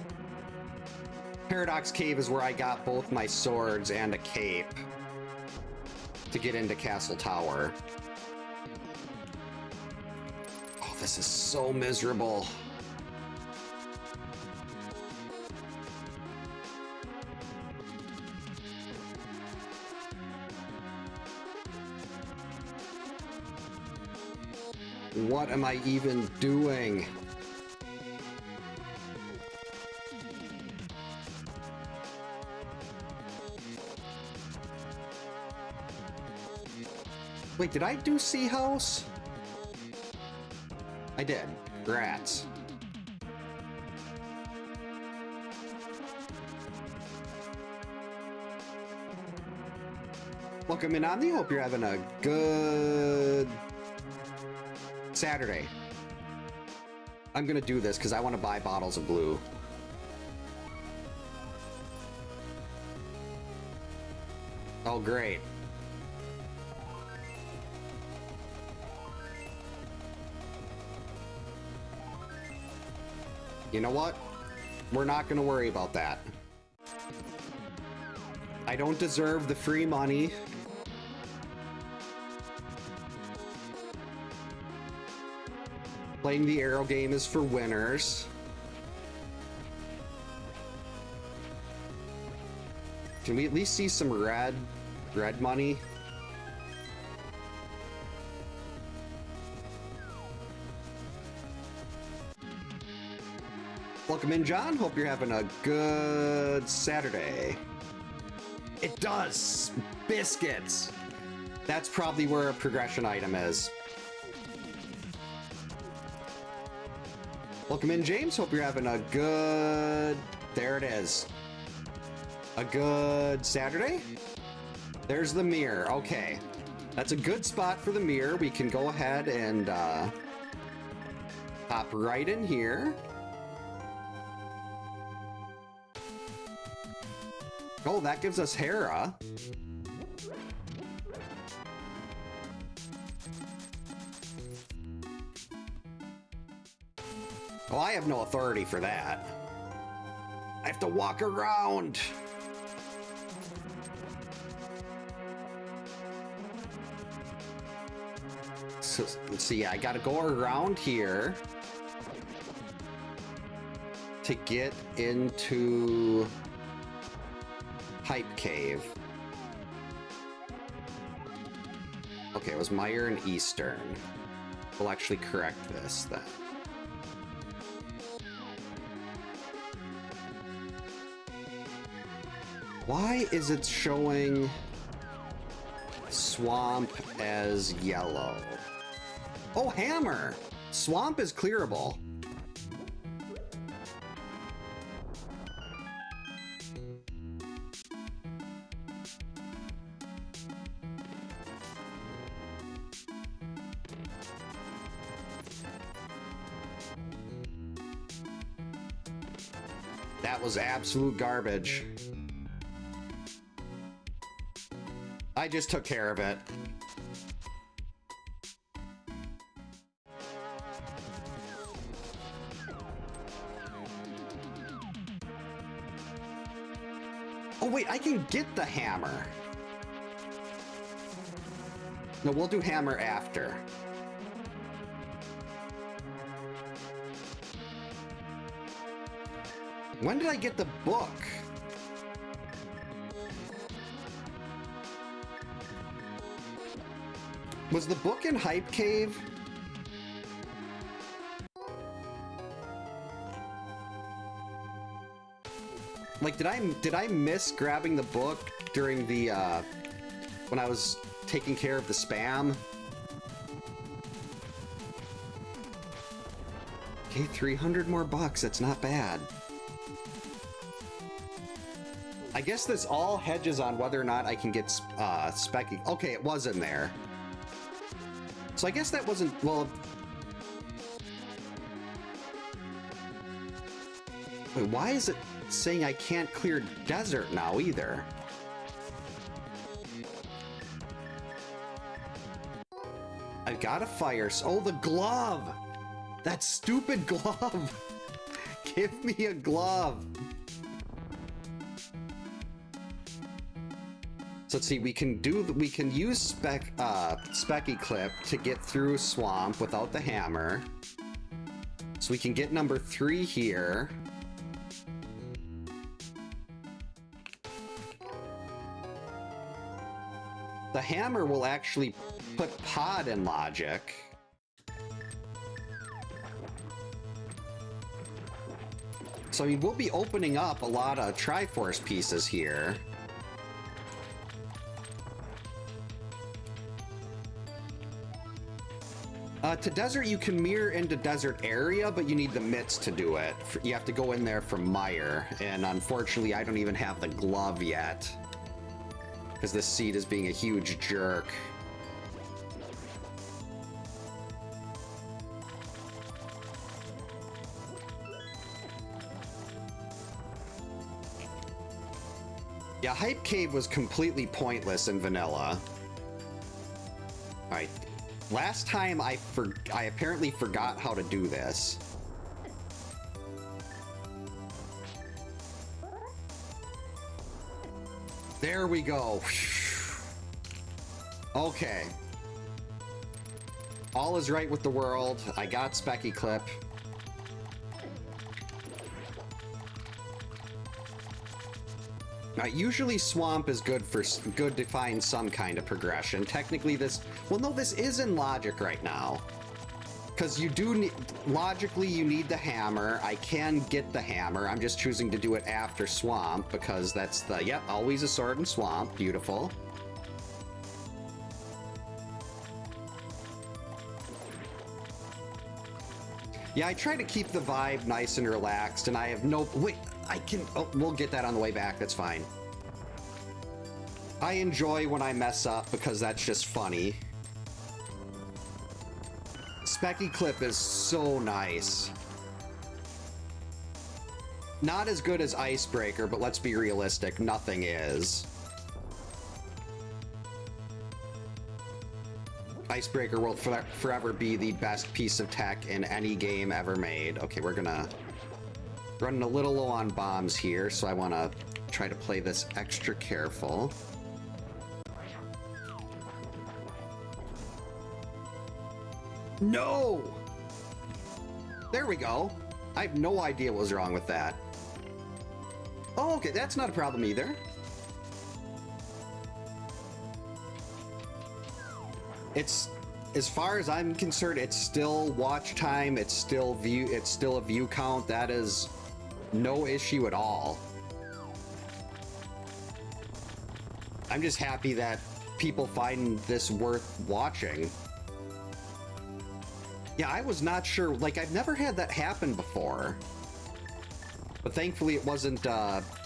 Paradox Cave is where I got both my swords and a cape to get into Castle Tower. Oh, this is so miserable. What am I even doing? Wait, did I do Sea House? I did. Grats. Welcome in, Omni. Hope you're having a good Saturday. I'm gonna do this because I want to buy bottles of blue. Oh, great. You know what? We're not gonna worry about that. I don't deserve the free money. Playing the arrow game is for winners. Can we at least see some red money? Welcome in, John. Hope you're having a good Saturday. It does! Biscuits! That's probably where a progression item is. Welcome in, James. Hope you're having a good... There it is. A good Saturday? There's the mirror. Okay. That's a good spot for the mirror. We can go ahead and hop right in here. Oh, that gives us Hera. Oh, I have no authority for that. I have to walk around. So, let's see, I gotta go around here to get into Hype Cave. Okay, it was Meyer and Eastern. We'll actually correct this then. Why is it showing Swamp as yellow? Oh, Hammer! Swamp is clearable. That was absolute garbage. I just took care of it. Oh wait, I can get the hammer. No, we'll do hammer after. When did I get the book? Was the book in Hype Cave? Like, did I miss grabbing the book during the, when I was taking care of the spam? Okay, 300 more bucks, that's not bad. I guess this all hedges on whether or not I can get, Specky. Okay, it was in there. So I guess that wasn't, well... Wait, why is it saying I can't clear desert now either? I've got a fire... Oh, the glove! That stupid glove! Give me a glove! So let's see, we can use Specky Clip to get through Swamp without the hammer. So we can get number 3 here. The hammer will actually put Pod in logic. So I mean, we'll be opening up a lot of Triforce pieces here. To desert, you can mirror into desert area, but you need the mitts to do it. You have to go in there from Meyer, and unfortunately, I don't even have the glove yet. Because this seed is being a huge jerk. Yeah, Hype Cave was completely pointless in vanilla. Alright. Last time I apparently forgot how to do this. There we go. Okay. All is right with the world. I got Specky Clip. Usually Swamp is good to find some kind of progression. Technically this... Well, no, this is in logic right now. Because you do need, logically, you need the hammer. I can get the hammer. I'm just choosing to do it after swamp because that's the, yep, always a sword in swamp. Beautiful. Yeah, I try to keep the vibe nice and relaxed, and I have no, wait, I can, oh, we'll get that on the way back. That's fine. I enjoy when I mess up because that's just funny. Specky Clip is so nice. Not as good as Icebreaker, but let's be realistic, nothing is. Icebreaker will forever be the best piece of tech in any game ever made. Okay, we're gonna... running a little low on bombs here, so I want to try to play this extra careful. No! There we go. I have no idea what was wrong with that. Oh, okay, that's not a problem either. It's, as far as I'm concerned, it's still watch time, it's still a view count. That is no issue at all. I'm just happy that people find this worth watching. Yeah, I was not sure, like, I've never had that happen before. But thankfully it wasn't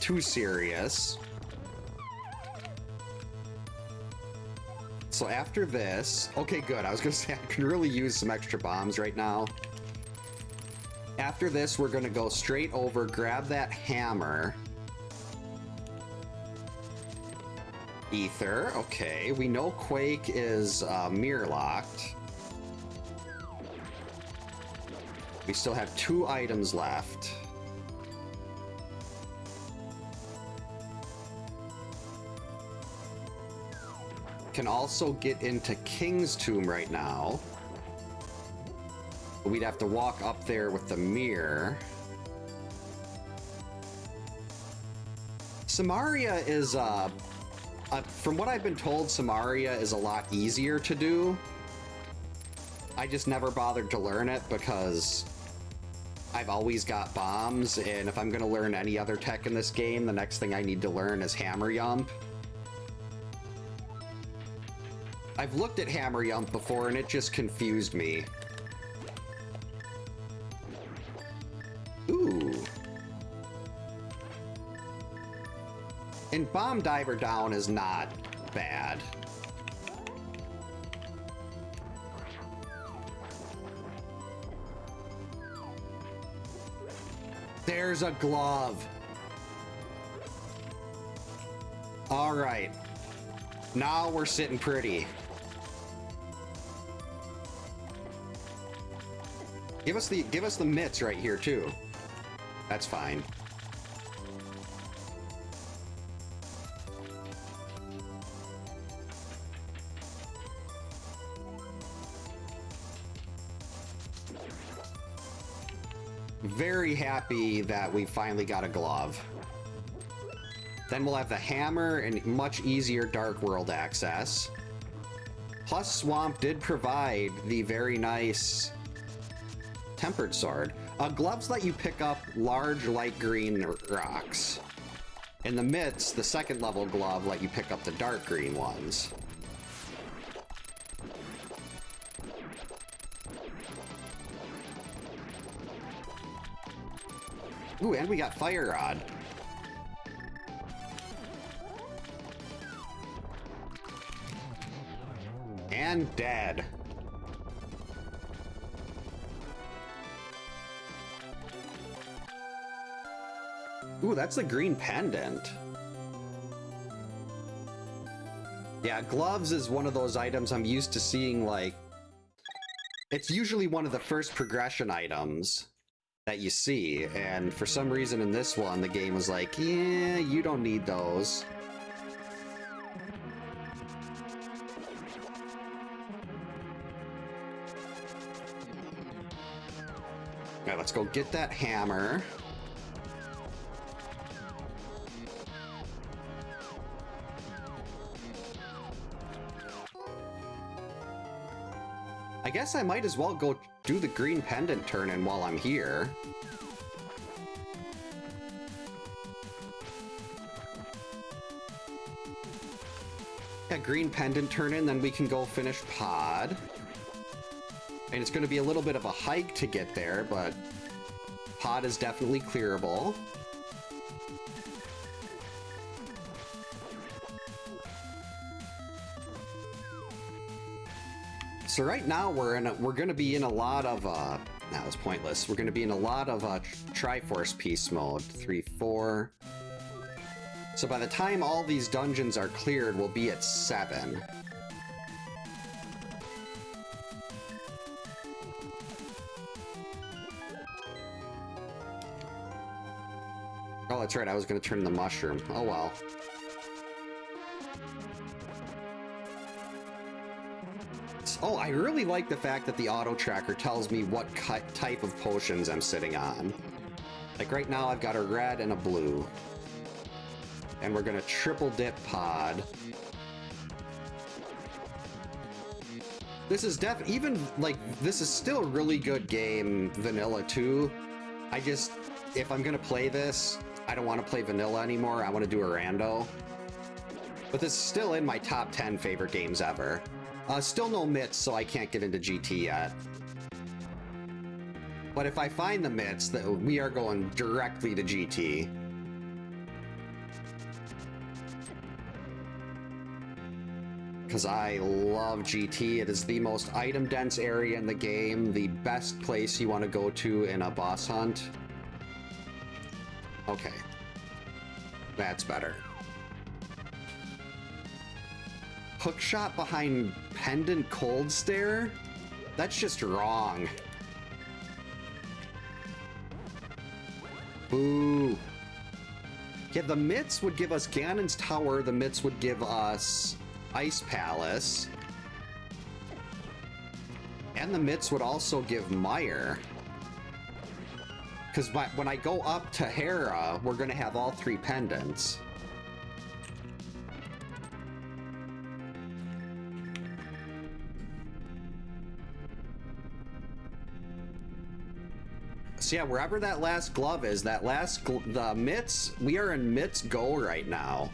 too serious. So after this, okay, good. I was gonna say I can really use some extra bombs right now. After this, we're gonna go straight over, grab that hammer. Ether, okay. We know Quake is mirror locked. We still have 2 items left. Can also get into King's Tomb right now. We'd have to walk up there with the mirror. Samaria is, from what I've been told, Samaria is a lot easier to do. I just never bothered to learn it because I've always got bombs, and if I'm going to learn any other tech in this game, the next thing I need to learn is Hammer Yump. I've looked at Hammer Yump before, and it just confused me. Ooh. And Bomb Diver down is not bad. There's a glove. All right. Now we're sitting pretty. Give us the mitts right here too. That's fine. Very happy that we finally got a glove. Then we'll have the hammer and much easier Dark World access. Plus, Swamp did provide the very nice Tempered Sword. Gloves let you pick up large light green rocks. In the mitts, the second level glove let you pick up the dark green ones. Ooh, and we got Fire Rod. And dead. Ooh, that's the green pendant. Yeah, gloves is one of those items I'm used to seeing, like... It's usually one of the first progression items that you see, and for some reason in this one, the game was like, yeah, you don't need those. Alright, let's go get that hammer. I guess I might as well go do the green pendant turn-in while I'm here. Yeah, green pendant turn-in, then we can go finish pod. And it's going to be a little bit of a hike to get there, but pod is definitely clearable. So right now we're going to be in a lot of that was pointless. We're going to be in a lot of Triforce piece mode. 3, 4. So by the time all these dungeons are cleared, we'll be at 7. Oh, that's right. I was going to turn the mushroom. Oh well. Oh, I really like the fact that the auto tracker tells me what type of potions I'm sitting on. Like right now I've got a red and a blue. And we're gonna triple dip pod. This is this is still a really good game, vanilla too. If I'm gonna play this, I don't want to play vanilla anymore, I want to do a rando. But this is still in my top 10 favorite games ever. Still no mitts, so I can't get into GT yet. But if I find the mitts, we are going directly to GT. Because I love GT. It is the most item-dense area in the game, the best place you want to go to in a boss hunt. Okay. That's better. Hookshot behind Pendant Cold Stare? That's just wrong. Boo. Yeah, the mitts would give us Ganon's Tower, the mitts would give us Ice Palace. And the mitts would also give Mire. Because when I go up to Hera, we're going to have all 3 pendants. So yeah, wherever that last glove is, the mitts, we are in mitts go right now.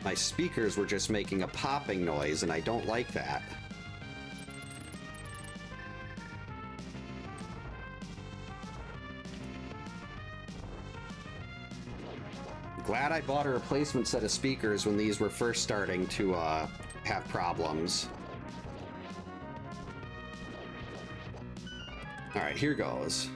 My speakers were just making a popping noise, and I don't like that. Glad I bought a replacement set of speakers when these were first starting to have problems. Alright, here goes.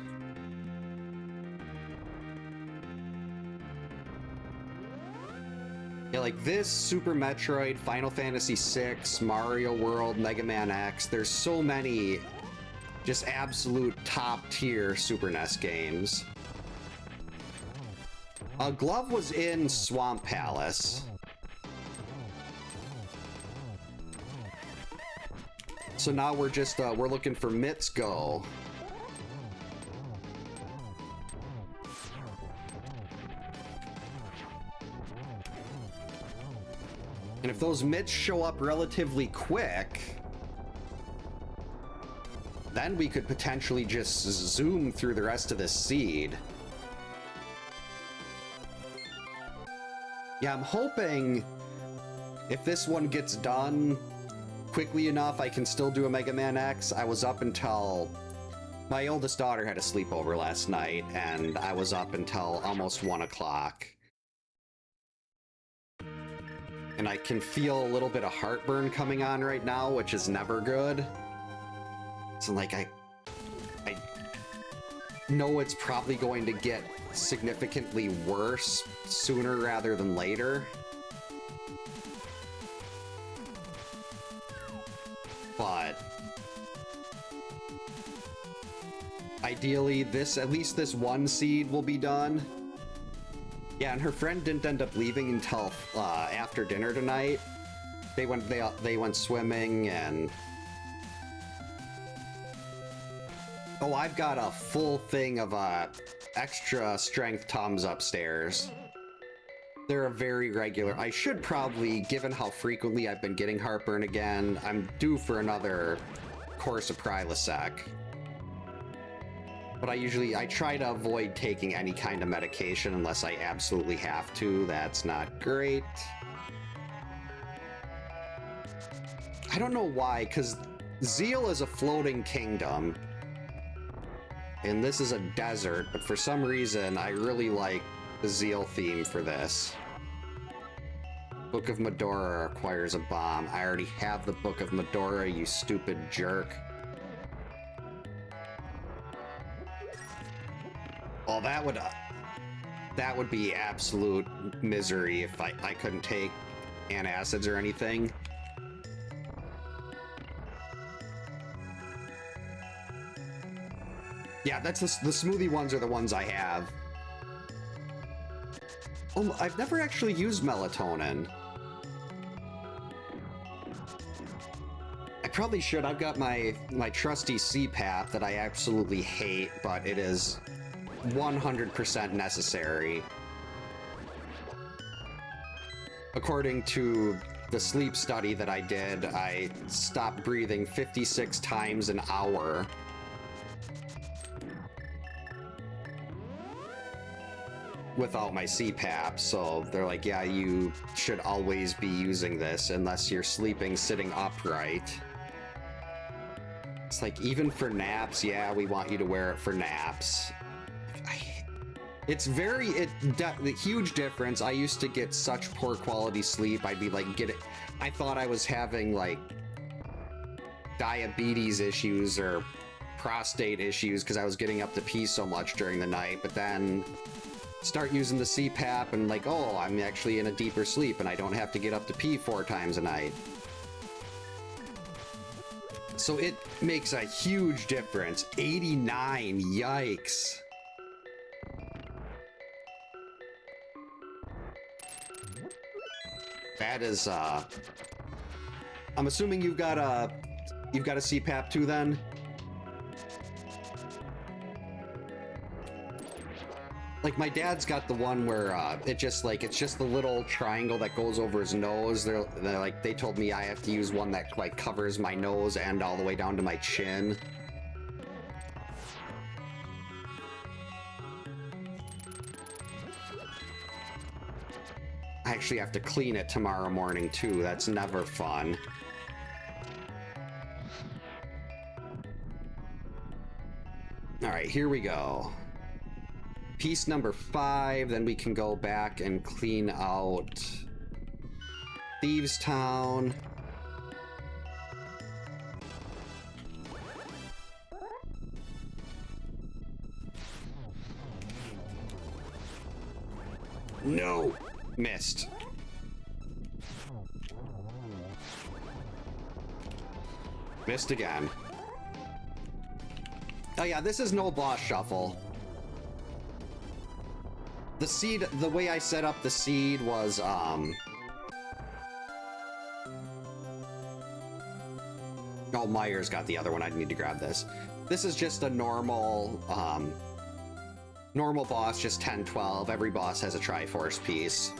Yeah, like this, Super Metroid, Final Fantasy VI, Mario World, Mega Man X, there's so many just absolute top-tier Super NES games. Glove was in Swamp Palace. So now we're just, we're looking for mitts go. And if those mitts show up relatively quick, then we could potentially just zoom through the rest of this seed. Yeah, I'm hoping if this one gets done quickly enough, I can still do a Mega Man X. I was up until... My oldest daughter had a sleepover last night, and I was up until almost 1 o'clock. And I can feel a little bit of heartburn coming on right now, which is never good. So, like, I know it's probably going to get significantly worse sooner rather than later. But ideally, at least this one seed will be done. Yeah, and her friend didn't end up leaving until after dinner tonight. They went swimming and... Oh, I've got a full thing of extra strength Tums upstairs. They're a very regular. I should probably, given how frequently I've been getting heartburn again, I'm due for another course of Prilosec. But I try to avoid taking any kind of medication unless I absolutely have to. That's not great. I don't know why, because Zeal is a floating kingdom. And this is a desert, but for some reason, I really like the Zeal theme for this. Book of Medora requires a bomb. I already have the Book of Medora, you stupid jerk. Well, that would be absolute misery if I couldn't take antacids or anything. Yeah, that's the smoothie ones are the ones I have. Oh, I've never actually used melatonin. I probably should. I've got my trusty CPAP that I absolutely hate, but it is 100% necessary. According to the sleep study that I did, I stopped breathing 56 times an hour. Without my CPAP, so they're like, yeah, you should always be using this unless you're sleeping sitting upright. It's like, even for naps, yeah, we want you to wear it for naps. It's the huge difference. I used to get such poor quality sleep. I'd be like, I thought I was having like diabetes issues or prostate issues because I was getting up to pee so much during the night, but then start using the CPAP and like, oh, I'm actually in a deeper sleep and I don't have to get up to pee 4 times a night. So it makes a huge difference. 89, yikes. That is, I'm assuming you've got a CPAP too then? Like, my dad's got the one where it's just the little triangle that goes over his nose. They told me I have to use one that like covers my nose and all the way down to my chin. I actually have to clean it tomorrow morning too. That's never fun. All right, here we go. Piece number 5, then we can go back and clean out Thieves Town. No! Missed. Missed again. Oh yeah, this is no boss shuffle. The seed, the way I set up the seed was, oh, Myers got the other one. I need to grab this. This is just a normal, normal boss, just 10-12. Every boss has a Triforce piece.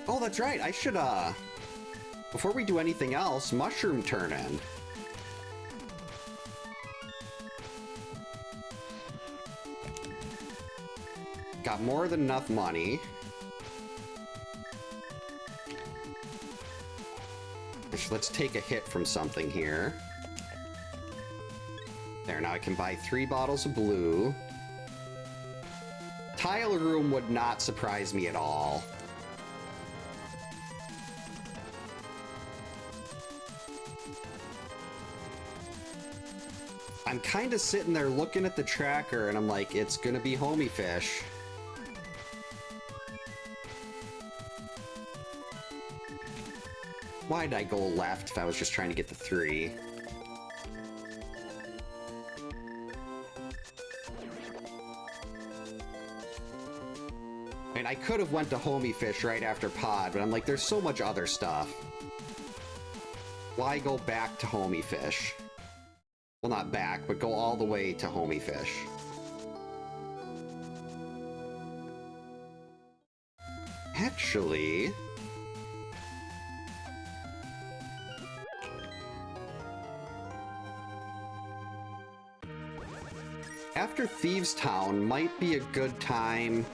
Oh, that's right. I should, before we do anything else, mushroom turn-in. Got more than enough money. Let's take a hit from something here. There, now I can buy 3 bottles of blue. Tile room would not surprise me at all. I'm kind of sitting there looking at the tracker and I'm like, it's gonna be homie fish. Why'd I go left if I was just trying to get the 3? And I could have went to homie fish right after pod, but I'm like, there's so much other stuff. why go back to homie fish? Well, not back, but go all the way to homie fish. Actually... after Thieves Town might be a good time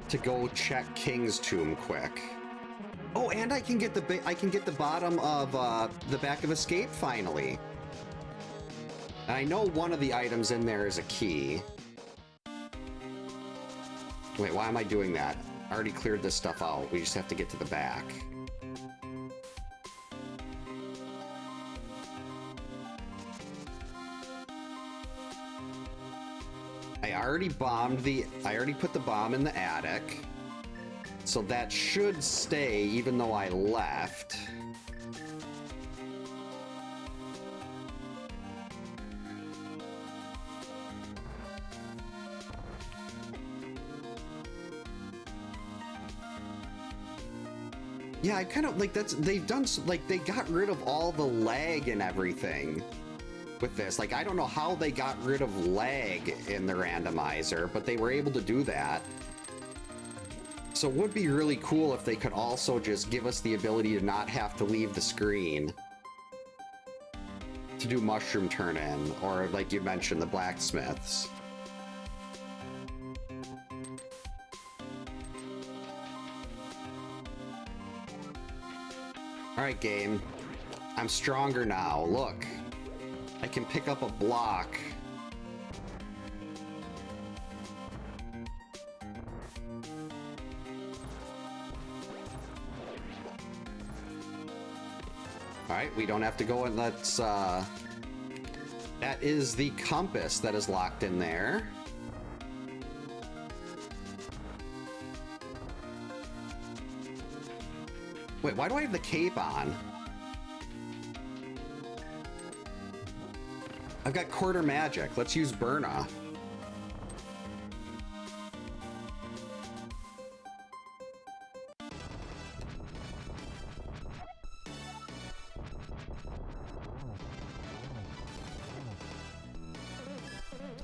to go check King's Tomb quick. Oh, and I can get the bottom of the back of Escape finally. And I know one of the items in there is a key. Wait, why am I doing that? I already cleared this stuff out. We just have to get to the back. I already put the bomb in the attic. So that should stay even though I left. Yeah, I kind of like they've done like they got rid of all the lag and everything with this. Like I don't know how they got rid of lag in the randomizer, but they were able to do that. So it would be really cool if they could also just give us the ability to not have to leave the screen to do mushroom turn-in, or like you mentioned, the blacksmiths. Alright, game. I'm stronger now. Look. I can pick up a block. Alright, we don't have to go and let's, that is the compass that is locked in there. Wait, why do I have the cape on? I've got quarter magic. Let's use Burna.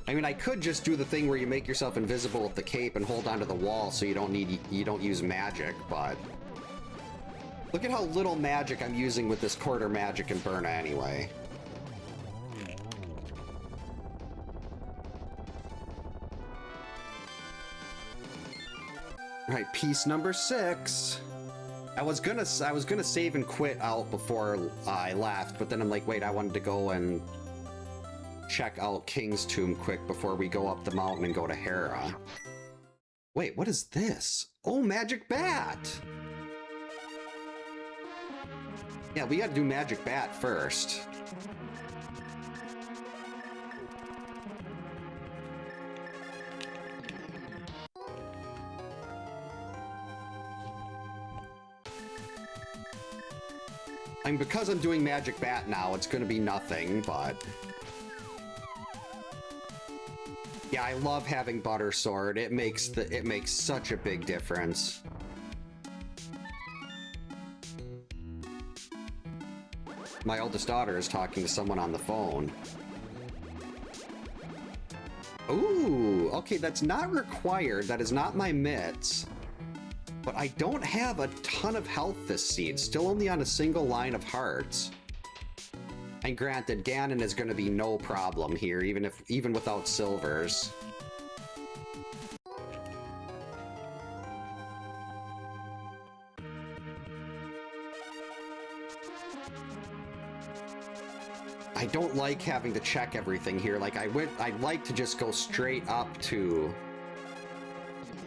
I mean, I could just do the thing where you make yourself invisible with the cape and hold onto the wall so you don't use magic, but look at how little magic I'm using with this quarter magic and Burna anyway. All right, piece number 6. I was gonna save and quit out before I left, but then I'm like, wait, I wanted to go and check out King's Tomb quick before we go up the mountain and go to Hera. Wait, what is this? Oh, Magic Bat! Yeah, we gotta do Magic Bat first. I mean, because I'm doing Magic Bat now, it's gonna be nothing, but... yeah, I love having Butter Sword. It makes such a big difference. My oldest daughter is talking to someone on the phone. Ooh, okay, that's not required. That is not my mitts. But I don't have a ton of health this scene. Still only on a single line of hearts. And granted, Ganon is going to be no problem here, even without silvers. I don't like having to check everything here. Like I'd like to just go straight up to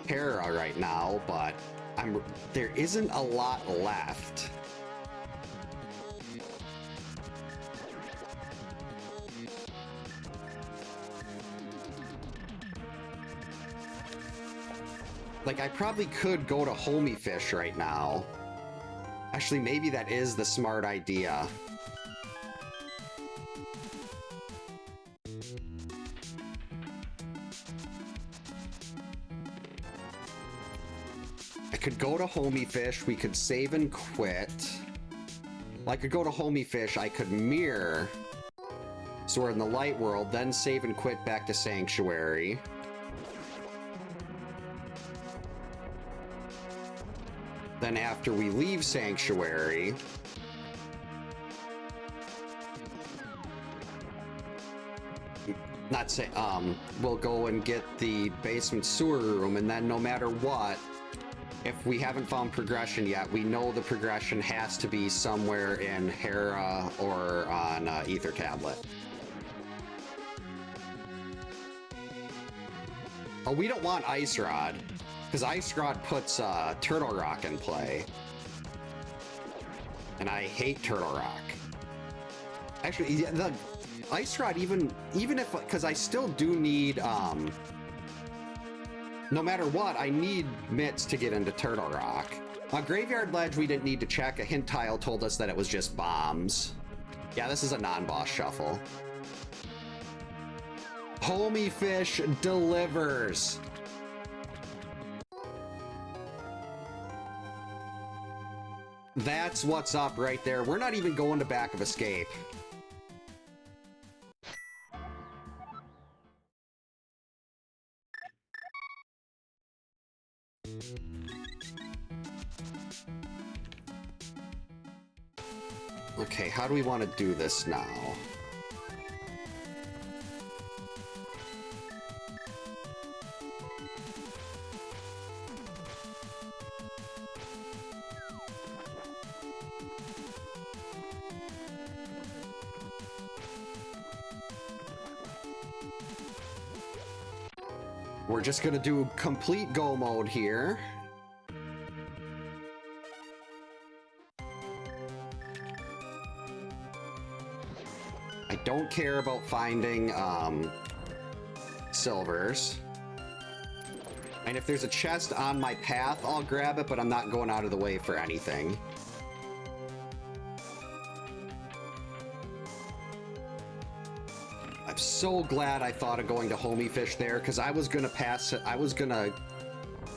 Hera right now, but there isn't a lot left. Like, I probably could go to Homie Fish right now. Actually, maybe that is the smart idea. I could go to Homie Fish, we could save and quit. I could go to Homie Fish, I could mirror, so we're in the light world, then save and quit back to Sanctuary. Then after we leave Sanctuary, we'll go and get the basement sewer room, and then no matter what, if we haven't found progression yet, we know the progression has to be somewhere in Hera or on Ether Tablet. Oh, we don't want Ice Rod, because Ice Rod puts Turtle Rock in play. And I hate Turtle Rock. Actually, the Ice Rod, even if, because I still do need, no matter what, I need Mitts to get into Turtle Rock. Graveyard Ledge, we didn't need to check. A hint tile told us that it was just bombs. Yeah, this is a non-boss shuffle. Homie Fish delivers. That's what's up right there. We're not even going to Back of Escape. Okay, how do we want to do this now? We're just gonna do complete go mode here. I don't care about finding silvers. And if there's a chest on my path, I'll grab it, but I'm not going out of the way for anything. I'm so glad I thought of going to Homie Fish there, because I was gonna pass it. I was gonna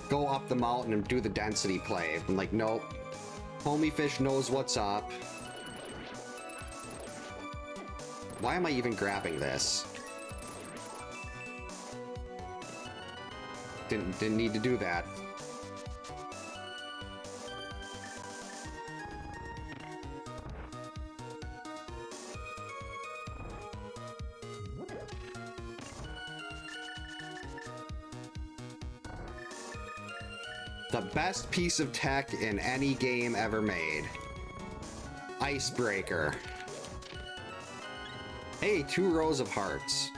go up the mountain and do the density play. I'm like, nope. Homie Fish knows what's up. Why am I even grabbing this? Didn't need to do that. The best piece of tech in any game ever made. Icebreaker. Hey, 2 rows of hearts.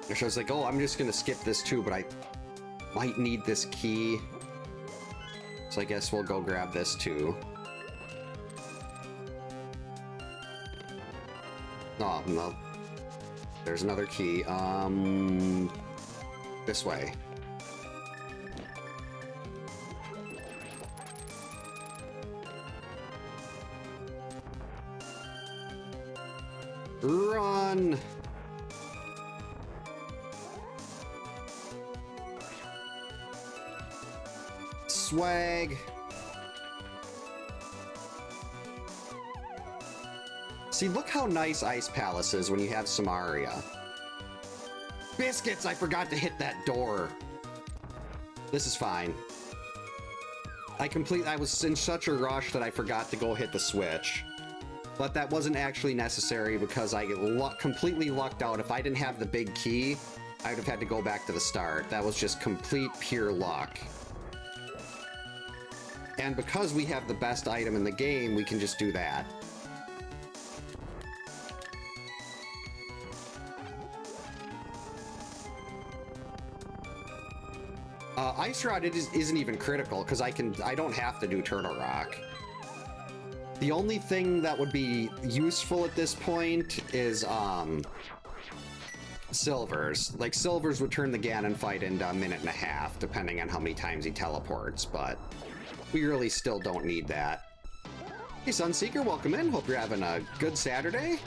So I was like, oh, I'm just gonna skip this too, but I might need this key. So I guess we'll go grab this too. Oh, no. There's another key. This way. Run! Swag! See, look how nice Ice Palace is when you have Samaria. Biscuits! I forgot to hit that door. This is fine. I was in such a rush that I forgot to go hit the switch. But that wasn't actually necessary because I completely lucked out. If I didn't have the big key, I would have had to go back to the start. That was just complete pure luck. And because we have the best item in the game, we can just do that. Ice Rod isn't even critical because I don't have to do Turtle Rock. The only thing that would be useful at this point is silvers. Like, silvers would turn the Ganon fight into 1.5 minutes, depending on how many times he teleports, but we really still don't need that. Hey, Sunseeker, welcome in. Hope you're having a good Saturday.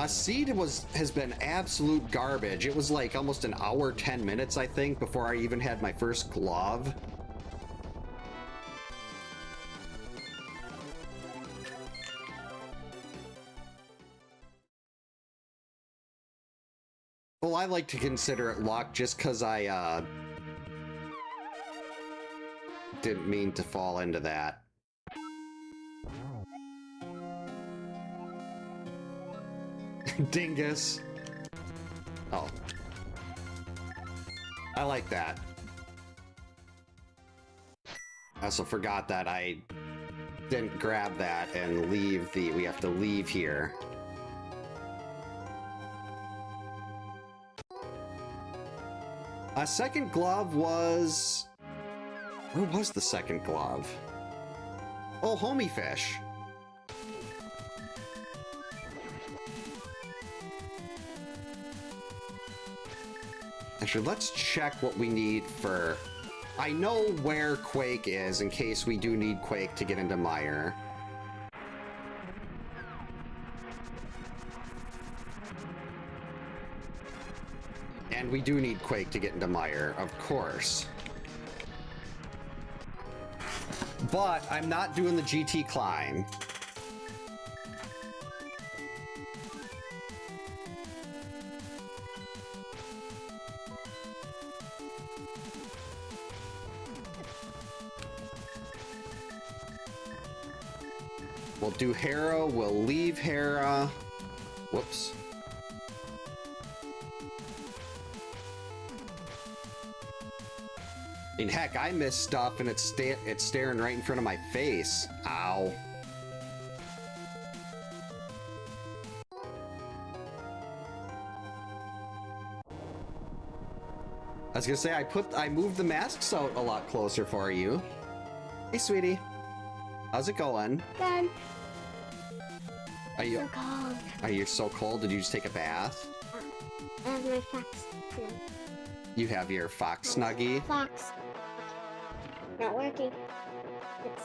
Seed has been absolute garbage. It was like almost an hour, 10 minutes, I think, before I even had my first glove. Well, I like to consider it luck just because I, didn't mean to fall into that. Dingus. Oh. I like that. I also forgot that I didn't grab that and leave the... We have to leave here. A second glove was... Where was the second glove? Oh, homie fish. Actually, let's check what we need for... I know where Quake is in case we do need Quake to get into Mire. And we do need Quake to get into Mire, of course. But I'm not doing the GT climb. We'll do Hera, we'll leave Hera. Whoops. I mean, heck, I missed stuff and it's staring right in front of my face. Ow. I was gonna say, I moved the masks out a lot closer for you. Hey, sweetie. How's it going? Good. Are you So cold. Are you so cold? Did you just take a bath? I have my fox. You have your fox snuggie? Fox. Not working. It's...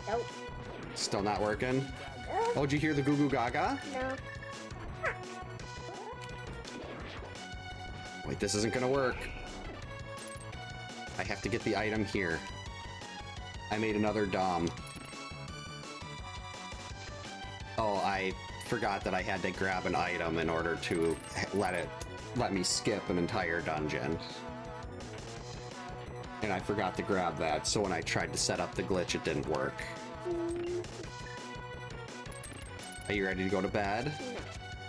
Nope. Still not working? Oh, did you hear the goo goo gaga? No. Wait, this isn't gonna work. I have to get the item here. I made another dom. Oh, I forgot that I had to grab an item in order to let me skip an entire dungeon. And I forgot to grab that, so when I tried to set up the glitch, it didn't work. Are you ready to go to bed?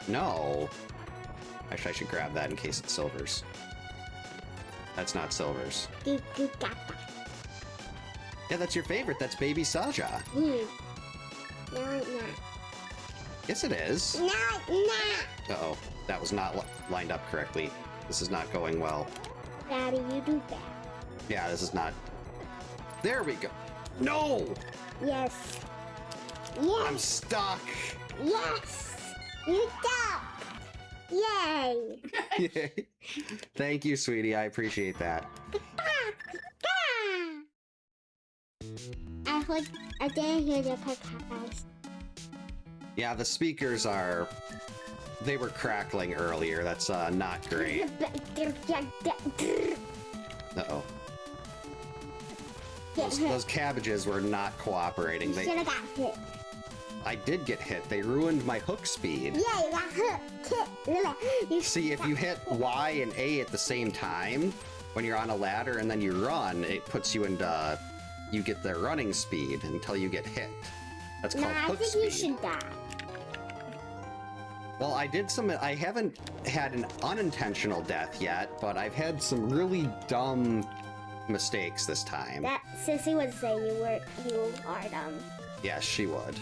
No. Actually, I should grab that in case it's Silver's. That's not Silver's. Goo goo gaga. Yeah, that's your favorite. That's Baby Saja. No, it's not. Yes, it is. No, it's not. Uh-oh. That was not lined up correctly. This is not going well. Daddy, you do that. Yeah, this is not... There we go. No! Yes. I'm Yes. stuck. Yes. You stop. Yay. Yay. Thank you, sweetie. I appreciate that. I didn't hear the podcast. Yeah, the speakers are... They were crackling earlier. That's not great. Uh-oh. Those cabbages were not cooperating. You should have got hit. I did get hit. They ruined my hook speed. Yeah, you got hit. You See, if you hit Y and A at the same time, when you're on a ladder and then you run, it puts you into... You get the running speed until you get hit. That's called I hook think speed. you should die. Well, I haven't had an unintentional death yet, but I've had some really dumb mistakes this time. That Sissy would say you are dumb. Yes, she would.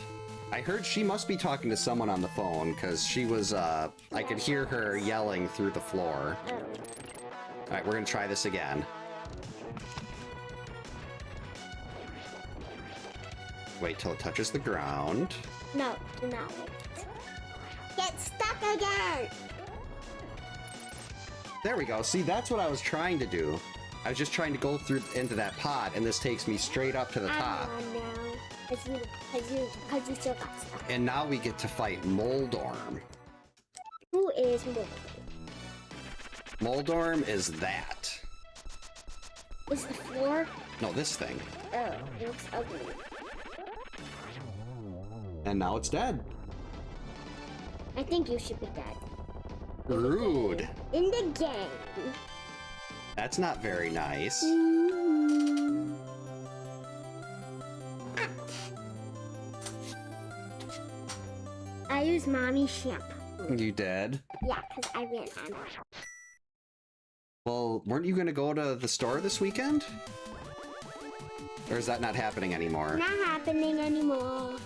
I heard she must be talking to someone on the phone, because she was, I could hear her yelling through the floor. Oh. Alright, we're gonna try this again. Wait till it touches the ground. No, do not wait. Get stuck again! There we go. See, that's what I was trying to do. I was just trying to go through into that pod, and this takes me straight up to the top. Oh, no. Cause you still got stuff. And now we get to fight Moldorm. Who is more? Moldorm is that. Is the floor? No, this thing. Oh, it looks ugly. And now it's dead. I think you should be dead. Rude. In the game. That's not very nice. I use mommy shampoo. You did? Yeah, because I ran out of it. Well, weren't you going to go to the store this weekend? Or is that not happening anymore? Not happening anymore.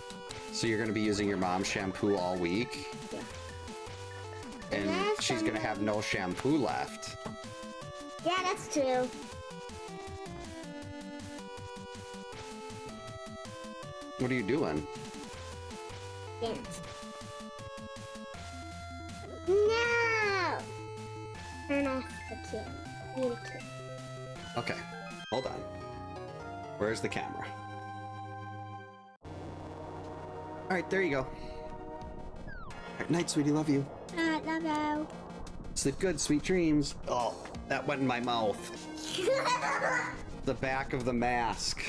So you're going to be using your mom's shampoo all week? Yeah. And Last she's going to time- have no shampoo left. Yeah, that's true. What are you doing? Dance. No! Turn off the camera. Need a kid. Okay, hold on. Where's the camera? Alright, there you go. Alright, night, sweetie, love you. Love you. Sleep good, sweet dreams. Oh, that went in my mouth. The back of the mask.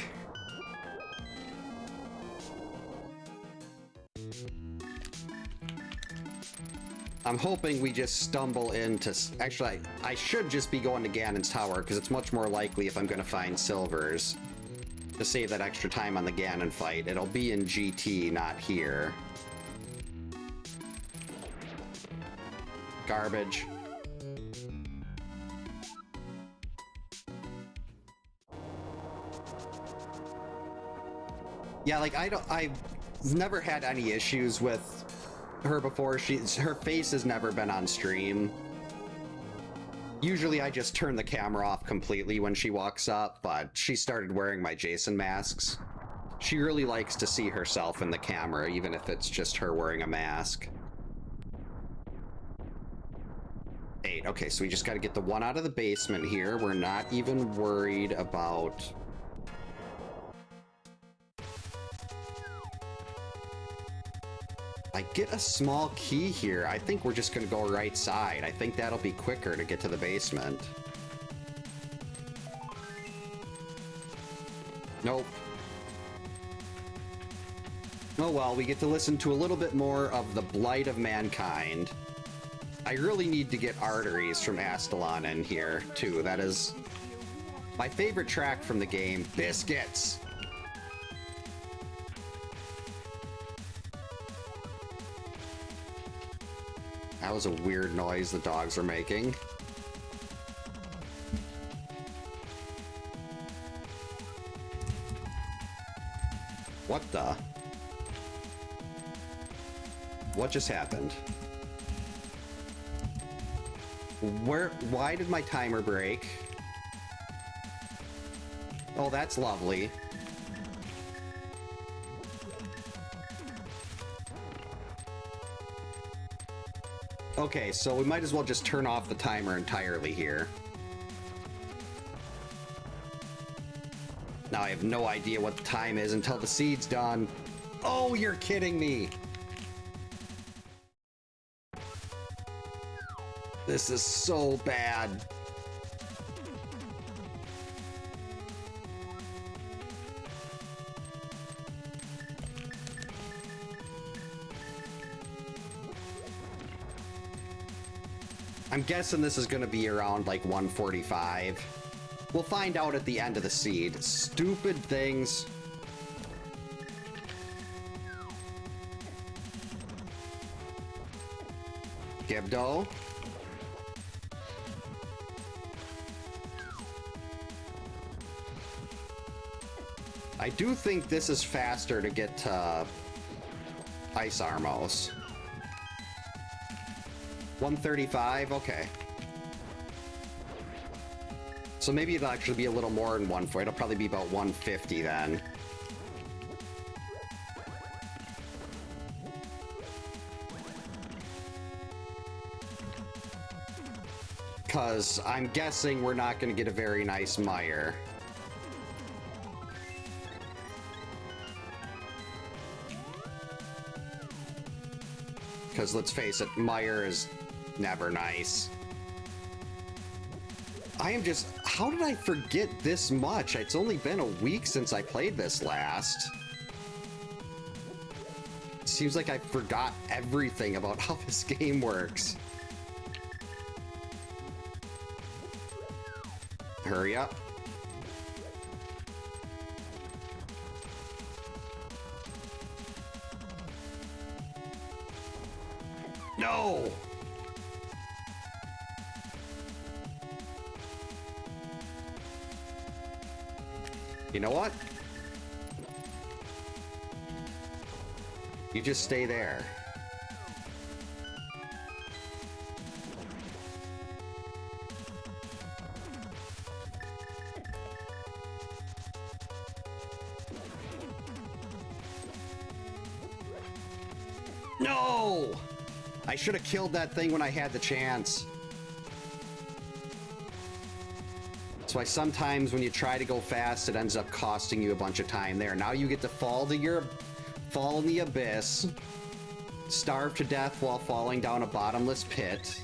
I'm hoping we just stumble into... Actually, I should just be going to Ganon's Tower, because it's much more likely if I'm going to find silvers to save that extra time on the Ganon fight. It'll be in GT, not here. Garbage. Yeah, like, I've never had any issues with her before. Her face has never been on stream. Usually I just turn the camera off completely when she walks up, but she started wearing my Jason masks. She really likes to see herself in the camera, even if it's just her wearing a mask. 8. Okay, so we just got to get the one out of the basement here. We're not even worried about... I get a small key here. I think we're just going to go right side. I think that'll be quicker to get to the basement. Nope. Oh well, we get to listen to a little bit more of the Blight of Mankind. I really need to get Arteries from Astalon in here, too. That is my favorite track from the game. Biscuits! That was a weird noise the dogs are making. What the? What just happened? Why did my timer break? Oh, that's lovely. Okay, so we might as well just turn off the timer entirely here. Now I have no idea what the time is until the seed's done. Oh, you're kidding me! This is so bad. I'm guessing this is going to be around like 145. We'll find out at the end of the seed. Stupid things. Gibdo. I do think this is faster to get to Ice Armos. 135, okay. So maybe it'll actually be a little more than 140. It'll probably be about 150 then. Because I'm guessing we're not going to get a very nice mire. Because let's face it, Meyer is never nice. I am just... How did I forget this much? It's only been a week since I played this last. It seems like I forgot everything about how this game works. Hurry up. No! You know what? You just stay there. No! I should have killed that thing when I had the chance. That's why sometimes when you try to go fast, it ends up costing you a bunch of time there. Now you get to fall in the abyss, starve to death while falling down a bottomless pit.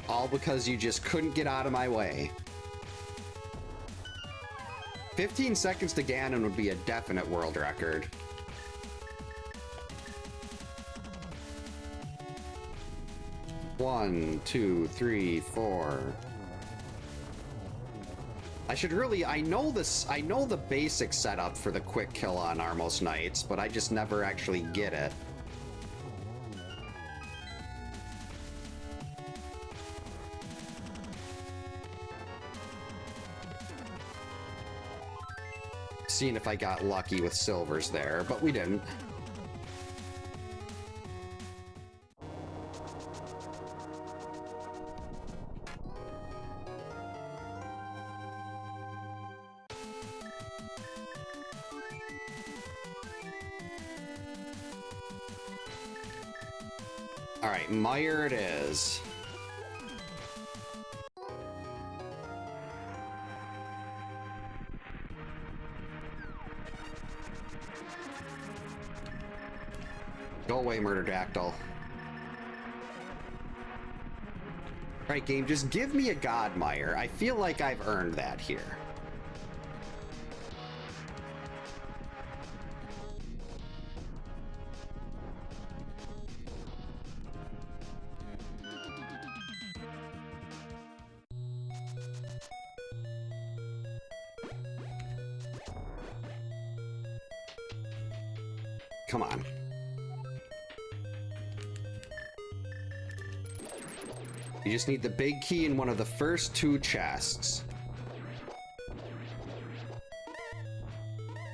All because you just couldn't get out of my way. 15 seconds to Ganon would be a definite world record. One, two, three, four. I should really, I know the basic setup for the quick kill on Armos Knights, but I just never actually get it. Seeing if I got lucky with silvers there, but we didn't. All right, Meyer it is. Go away, Murderdactyl. Right, game, just give me a god, Meyer. I feel like I've earned that here. Come on. You just need the big key in one of the first two chests.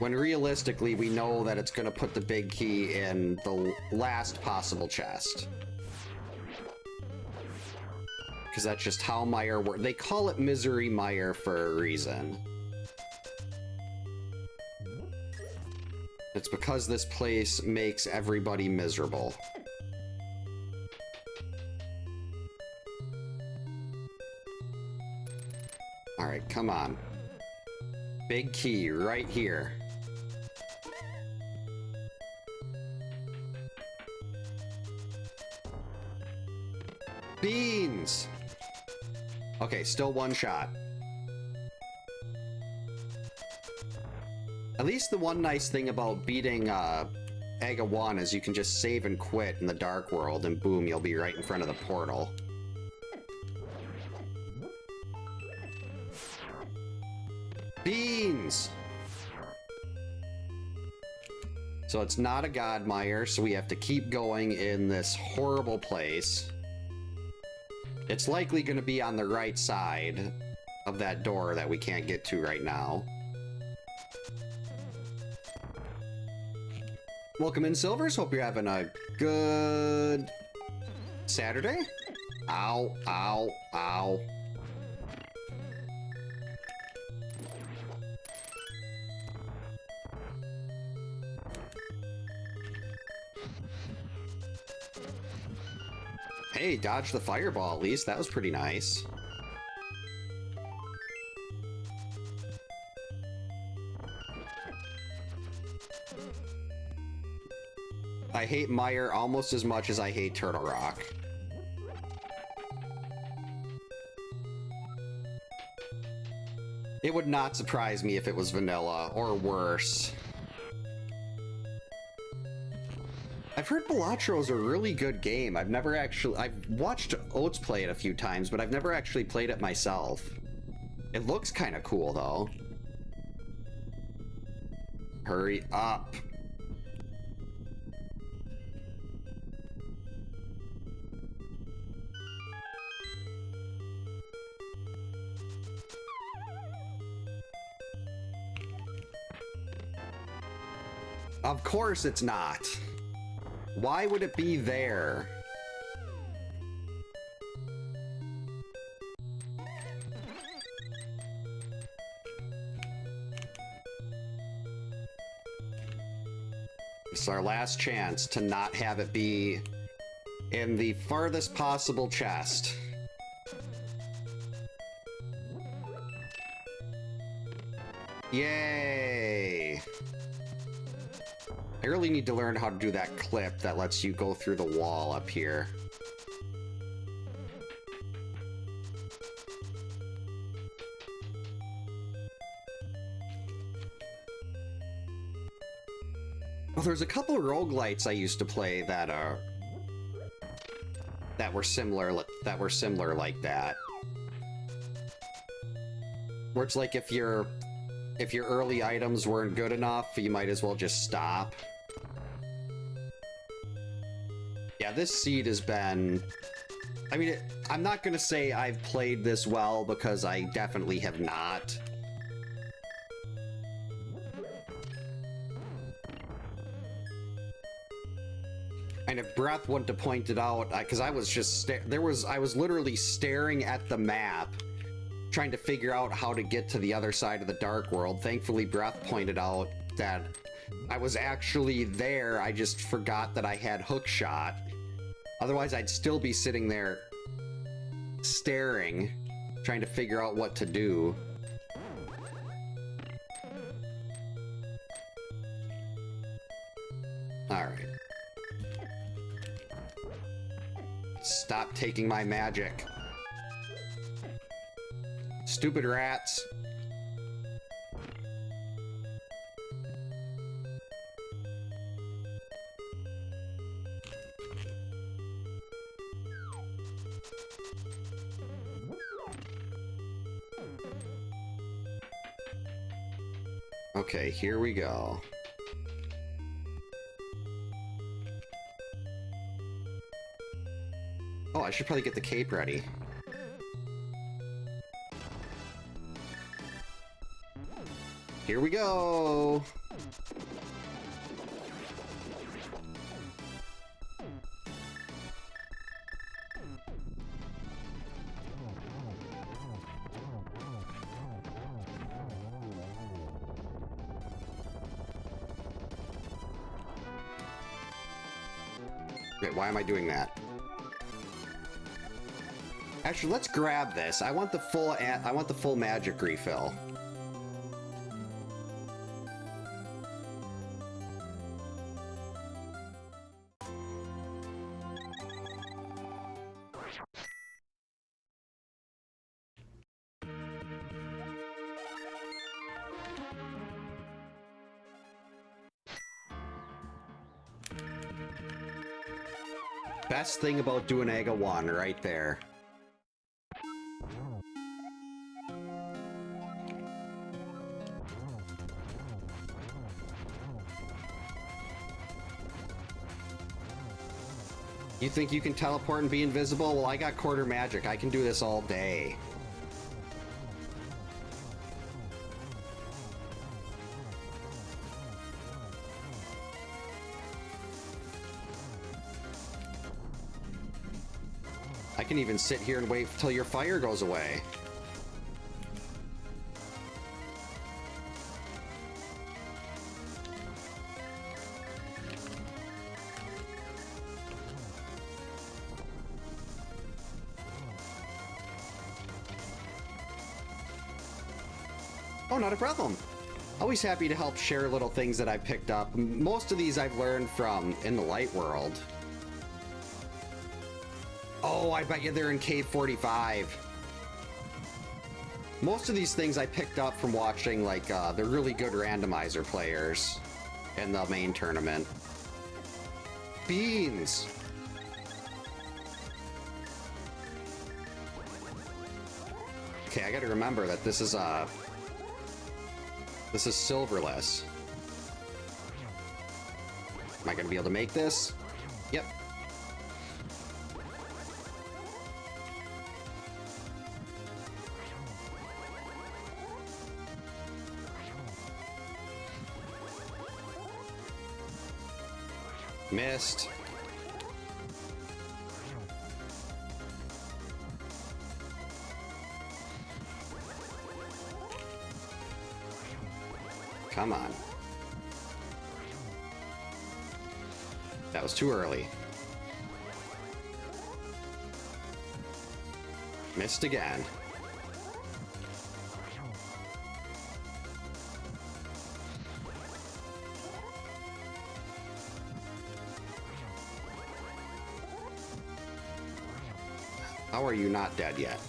When realistically, we know that it's going to put the big key in the last possible chest. Because that's just how Meyer works. They call it Misery Meyer for a reason. It's because this place makes everybody miserable. All right, come on. Big key right here. Beans! Okay, still one shot. At least the one nice thing about beating Aga 1 is you can just save and quit in the Dark World, and boom, you'll be right in front of the portal. Beans! So it's not a god Meyer, so we have to keep going in this horrible place. It's likely going to be on the right side of that door that we can't get to right now. Welcome in, Silvers. Hope you're having a good Saturday. Ow, ow, ow. Hey, dodged the fireball at least. That was pretty nice. I hate Mire almost as much as I hate Turtle Rock. It would not surprise me if it was vanilla, or worse. I've heard Balatro is a really good game. I've watched Oats play it a few times, but I've never actually played it myself. It looks kind of cool, though. Hurry up. Of course it's not. Why would it be there? It's our last chance to not have it be in the farthest possible chest. Yay! I really need to learn how to do that clip that lets you go through the wall up here. Well, there's a couple of roguelites I used to play that were similar like that. Where it's like if your early items weren't good enough, you might as well just stop. Yeah, this seed has been... I mean, I'm not gonna say I've played this well, because I definitely have not. And if Breath wouldn't have pointed out, because I was just I was literally staring at the map, trying to figure out how to get to the other side of the Dark World. Thankfully, Breath pointed out that I was actually there. I just forgot that I had hookshot. Otherwise, I'd still be sitting there staring, trying to figure out what to do. Alright. Stop taking my magic. Stupid rats. Okay, here we go. Oh, I should probably get the cape ready. Here we go! Wait, why am I doing that? Actually, let's grab this. I want the full magic refill. Best thing about doing Aga 1 right there. You think you can teleport and be invisible? Well, I got quarter magic. I can do this all day. I can even sit here and wait till your fire goes away. Oh, not a problem. Always happy to help share little things that I picked up. Most of these I've learned from in the light world. Oh, I bet you they're in Cave 45. Most of these things I picked up from watching, like, the really good randomizer players in the main tournament. Beans! Okay, I gotta remember that this is silverless. Am I gonna be able to make this? Yep. Missed. Come on. That was too early. Missed again. How are you not dead yet?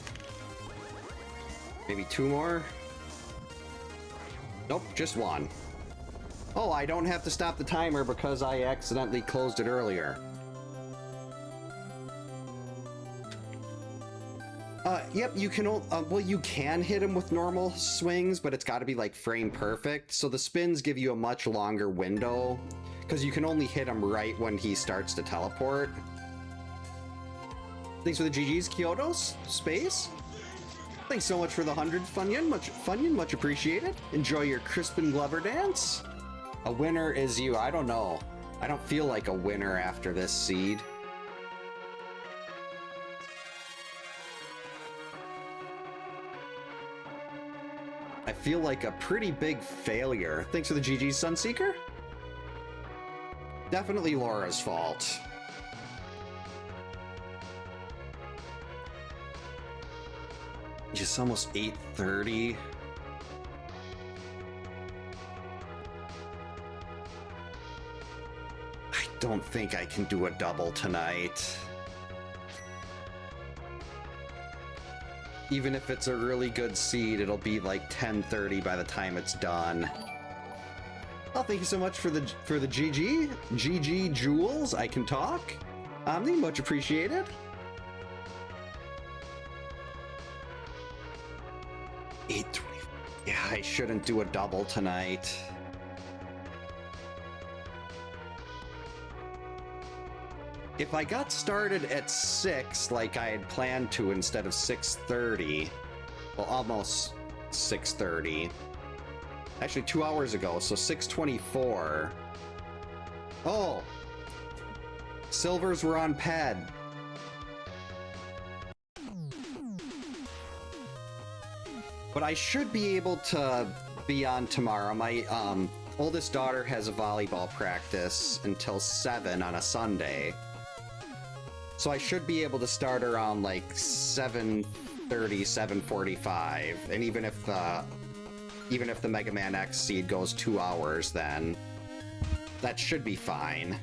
Maybe two more? Nope, just one. Oh, I don't have to stop the timer because I accidentally closed it earlier. Yep, you can, well, you can hit him with normal swings, but it's got to be like frame perfect. So the spins give you a much longer window because you can only hit him right when he starts to teleport. Thanks for the GG's, Kyoto's Space. Thanks so much for the 100, Funyun, much appreciated. Enjoy your Crispin Glover dance. A winner is you. I don't know. I don't feel like a winner after this seed. I feel like a pretty big failure. Thanks for the GG's, Sunseeker. Definitely Laura's fault. It's almost 8:30. I don't think I can do a double tonight. Even if it's a really good seed, it'll be like 10:30 by the time it's done. Oh, thank you so much for the GG. GG Jules, I can talk. Omni, much appreciated. 8:20. Yeah, I shouldn't do a double tonight. If I got started at 6 like I had planned to instead of 6:30, well, almost 6:30. Actually, 2 hours ago, so 6:24. Oh! Silvers were on pad. But I should be able to be on tomorrow. My oldest daughter has a volleyball practice until 7 on a Sunday. So I should be able to start around like 7:30, 7:45. And even if the Mega Man X seed goes 2 hours, then that should be fine.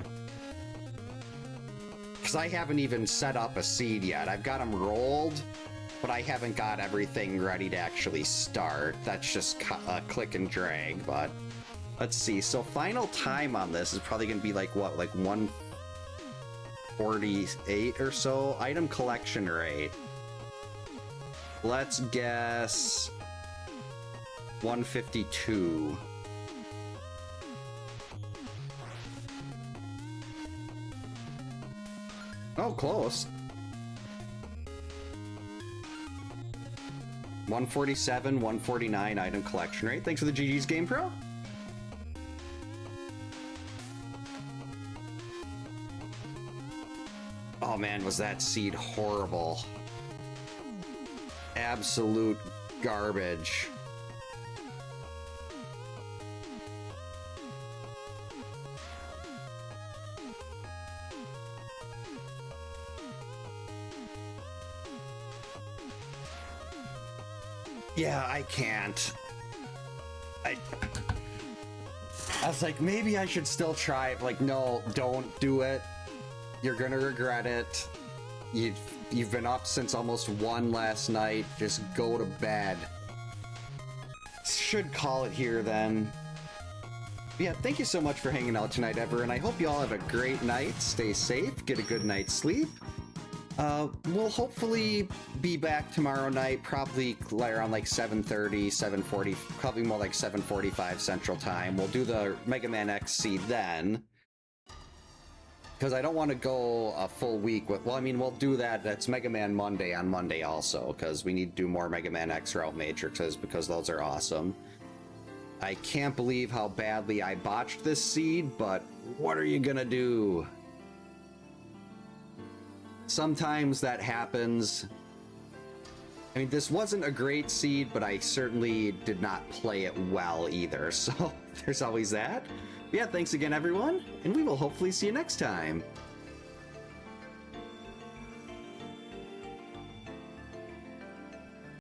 Because I haven't even set up a seed yet. I've got them rolled, but I haven't got everything ready to actually start. That's just click and drag, but let's see. So final time on this is probably going to be like, what, like 148 or so? Item collection rate. Let's guess 152. Oh, close. 147, 149 item collection rate. Thanks for the GG's Game Pro. Oh man, was that seed horrible. Absolute garbage. Yeah, I can't. I was like, maybe I should still try it. Like, no, don't do it. You're gonna regret it. You've been up since almost 1 last night. Just go to bed. Should call it here then. But yeah, thank you so much for hanging out tonight, everyone. I hope you all have a great night. Stay safe. Get a good night's sleep. We'll hopefully be back tomorrow night, probably around like 7:30, 7:40, probably more like 7:45 Central Time. We'll do the Mega Man X seed then. Because I don't want to go a full week with, well, I mean, we'll do that. That's Mega Man Monday on Monday also, because we need to do more Mega Man X route matrices, because those are awesome. I can't believe how badly I botched this seed, but what are you gonna do? Sometimes that happens. I mean, this wasn't a great seed, but I certainly did not play it well either, so there's always that. Yeah, thanks again, everyone, and we will hopefully see you next time.